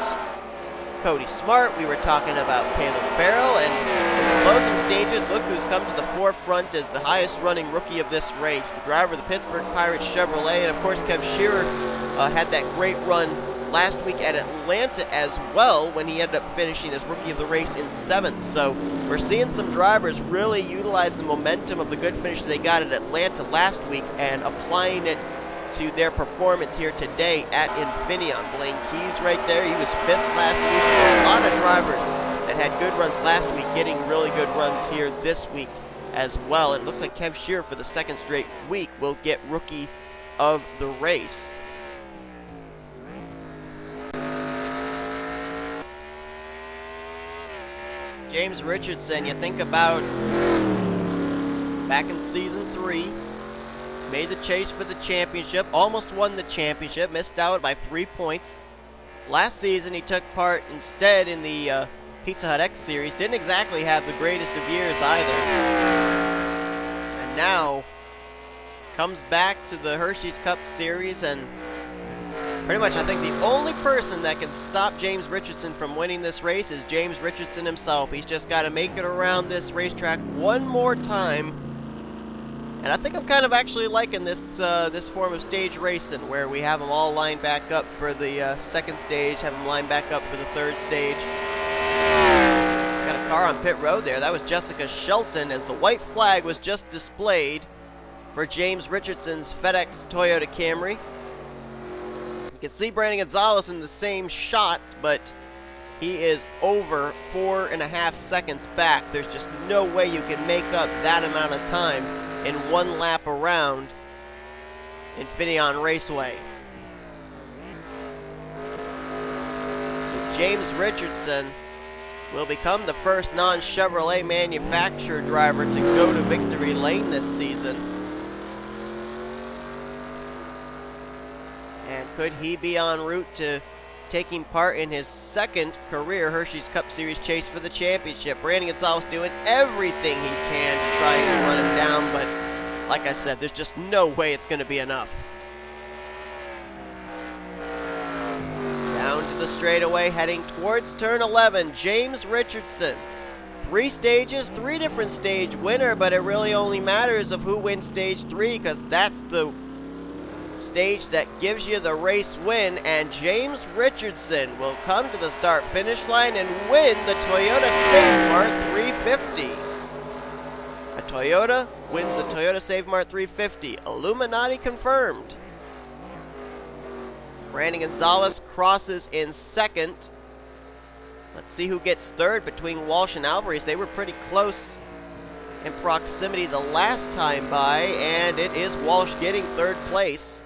Cody Smart. We were talking about Caleb Farrell. And in the closing stages, look who's come to the forefront as the highest running rookie of this race. The driver of the Pittsburgh Pirates Chevrolet. And of course, K Shearer had that great run last week at Atlanta as well, when he ended up finishing as rookie of the race in 7th. So we're seeing some drivers really utilize the momentum of the good finish they got at Atlanta last week and applying it to their performance here today at Infineon. Blaine Keys right there, he was 5th last week. So a lot of drivers that had good runs last week getting really good runs here this week as well. And it looks like K Shearer for the 2nd straight week will get rookie of the race. James Richardson, you think about back in season 3, made the chase for the championship, almost won the championship, missed out by 3 points. Last season he took part instead in the Pizza Hut X Series, didn't exactly have the greatest of years either. And now comes back to the Hershey's Cup Series, and pretty much I think the only person that can stop James Richardson from winning this race is James Richardson himself. He's just got to make it around this racetrack one more time. And I think I'm kind of actually liking this this form of stage racing, where we have them all lined back up for the 2nd stage, have them lined back up for the 3rd stage. Got a car on pit road there. That was Jessica Shelton, as the white flag was just displayed for James Richardson's FedEx Toyota Camry. You can see Brandon Gonzales in the same shot, but he is over 4.5 seconds back. There's just no way you can make up that amount of time in one lap around Infineon Raceway. So James Richardson will become the first non-Chevrolet manufacturer driver to go to victory lane this season. And could he be en route to taking part in his 2nd career Hershey's Cup Series chase for the championship? Brandon Gonzales doing everything he can to try and run him down, but like I said, there's just no way it's going to be enough. Down to the straightaway, heading towards turn 11, James Richardson. 3 stages, 3 different stage winner, but it really only matters of who wins stage 3, because that's the stage that gives you the race win, and James Richardson will come to the start-finish line and win the Toyota Save Mart 350. A Toyota wins the Toyota Save Mart 350. Illuminati confirmed. Brandon Gonzales crosses in 2nd. Let's see who gets 3rd between Walsh and Alvarise. They were pretty close in proximity the last time by, and it is Walsh getting 3rd place.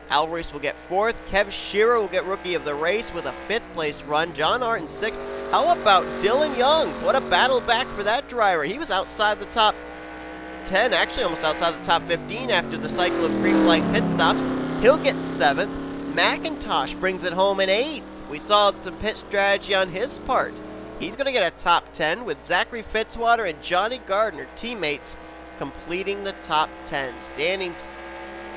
Alvarise will get 4th. K Shearer will get rookie of the race with a 5th place run. J Arndt in 6th. How about Dylan Young? What a battle back for that driver. He was outside the top 10, actually almost outside the top 15 after the cycle of green flag pit stops. He'll get 7th. McIntosh brings it home in 8th. We saw some pit strategy on his part. He's going to get a top 10 with Zachary Fitzwater and J Gardner, teammates, completing the top 10. Standings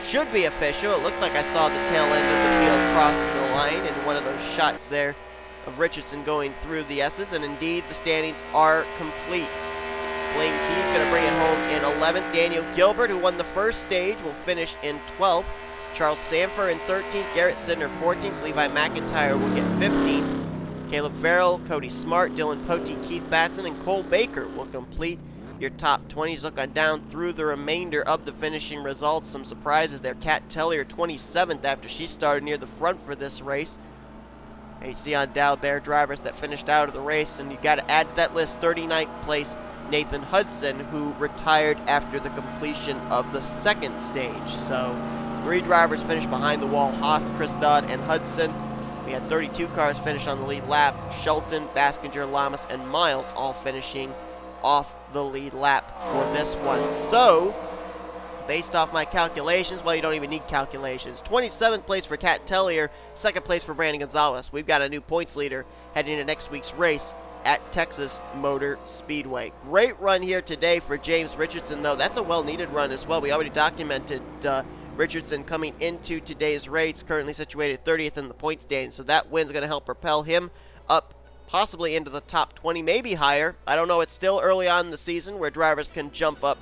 should be official. It looked like I saw the tail end of the field crossing the line in one of those shots there of Richardson going through the S's, and indeed the standings are complete. Blaine Keys going to bring it home in 11th. Daniel Guilbert, who won the 1st stage, will finish in 12th. Charles Sandfer in 13th. Garrett Sydnor 14th. Levi McIntyre will get 15th. Caleb Farrell, Cody Smart, Dylan Poteet, Keith Batson, and Cole Baker will complete your top 20s. Look on down through the remainder of the finishing results. Some surprises there. K Tellier 27th after she started near the front for this race. And you see on down there drivers that finished out of the race, and you got to add to that list 39th place Nathan Hudson, who retired after the completion of the 2nd stage. So 3 drivers finished behind the wall: Haas, Chris Dodd, and Hudson. We had 32 cars finish on the lead lap. Shelton, Baskinger, Llamas, and Miles all finishing off the lead lap for this one. So, based off my calculations, well, you don't even need calculations. 27th place for K Tellier, 2nd place for Brandon Gonzales. We've got a new points leader heading into next week's race at Texas Motor Speedway. Great run here today for James Richardson, though. That's a well-needed run as well. We already documented Richardson coming into today's race, currently situated 30th in the point standings, so that win's going to help propel him up possibly into the top 20, maybe higher. I don't know. It's still early on in the season where drivers can jump up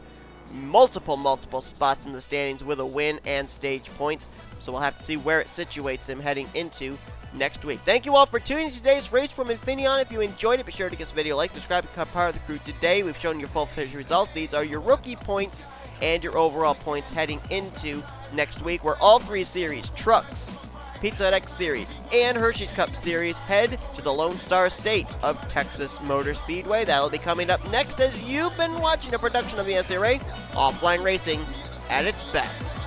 multiple spots in the standings with a win and stage points. So we'll have to see where it situates him heading into next week. Thank you all for tuning in to today's race from Infineon. If you enjoyed it, be sure to give this video a like, subscribe, and become part of the crew today. We've shown your full finish results. These are your rookie points and your overall points heading into next week, where all three series, Trucks, Pizza Hut X Series, and Hershey's Cup Series, head to the Lone Star State of Texas Motor Speedway. That'll be coming up next, as you've been watching a production of the NSCRA, offline racing at its best.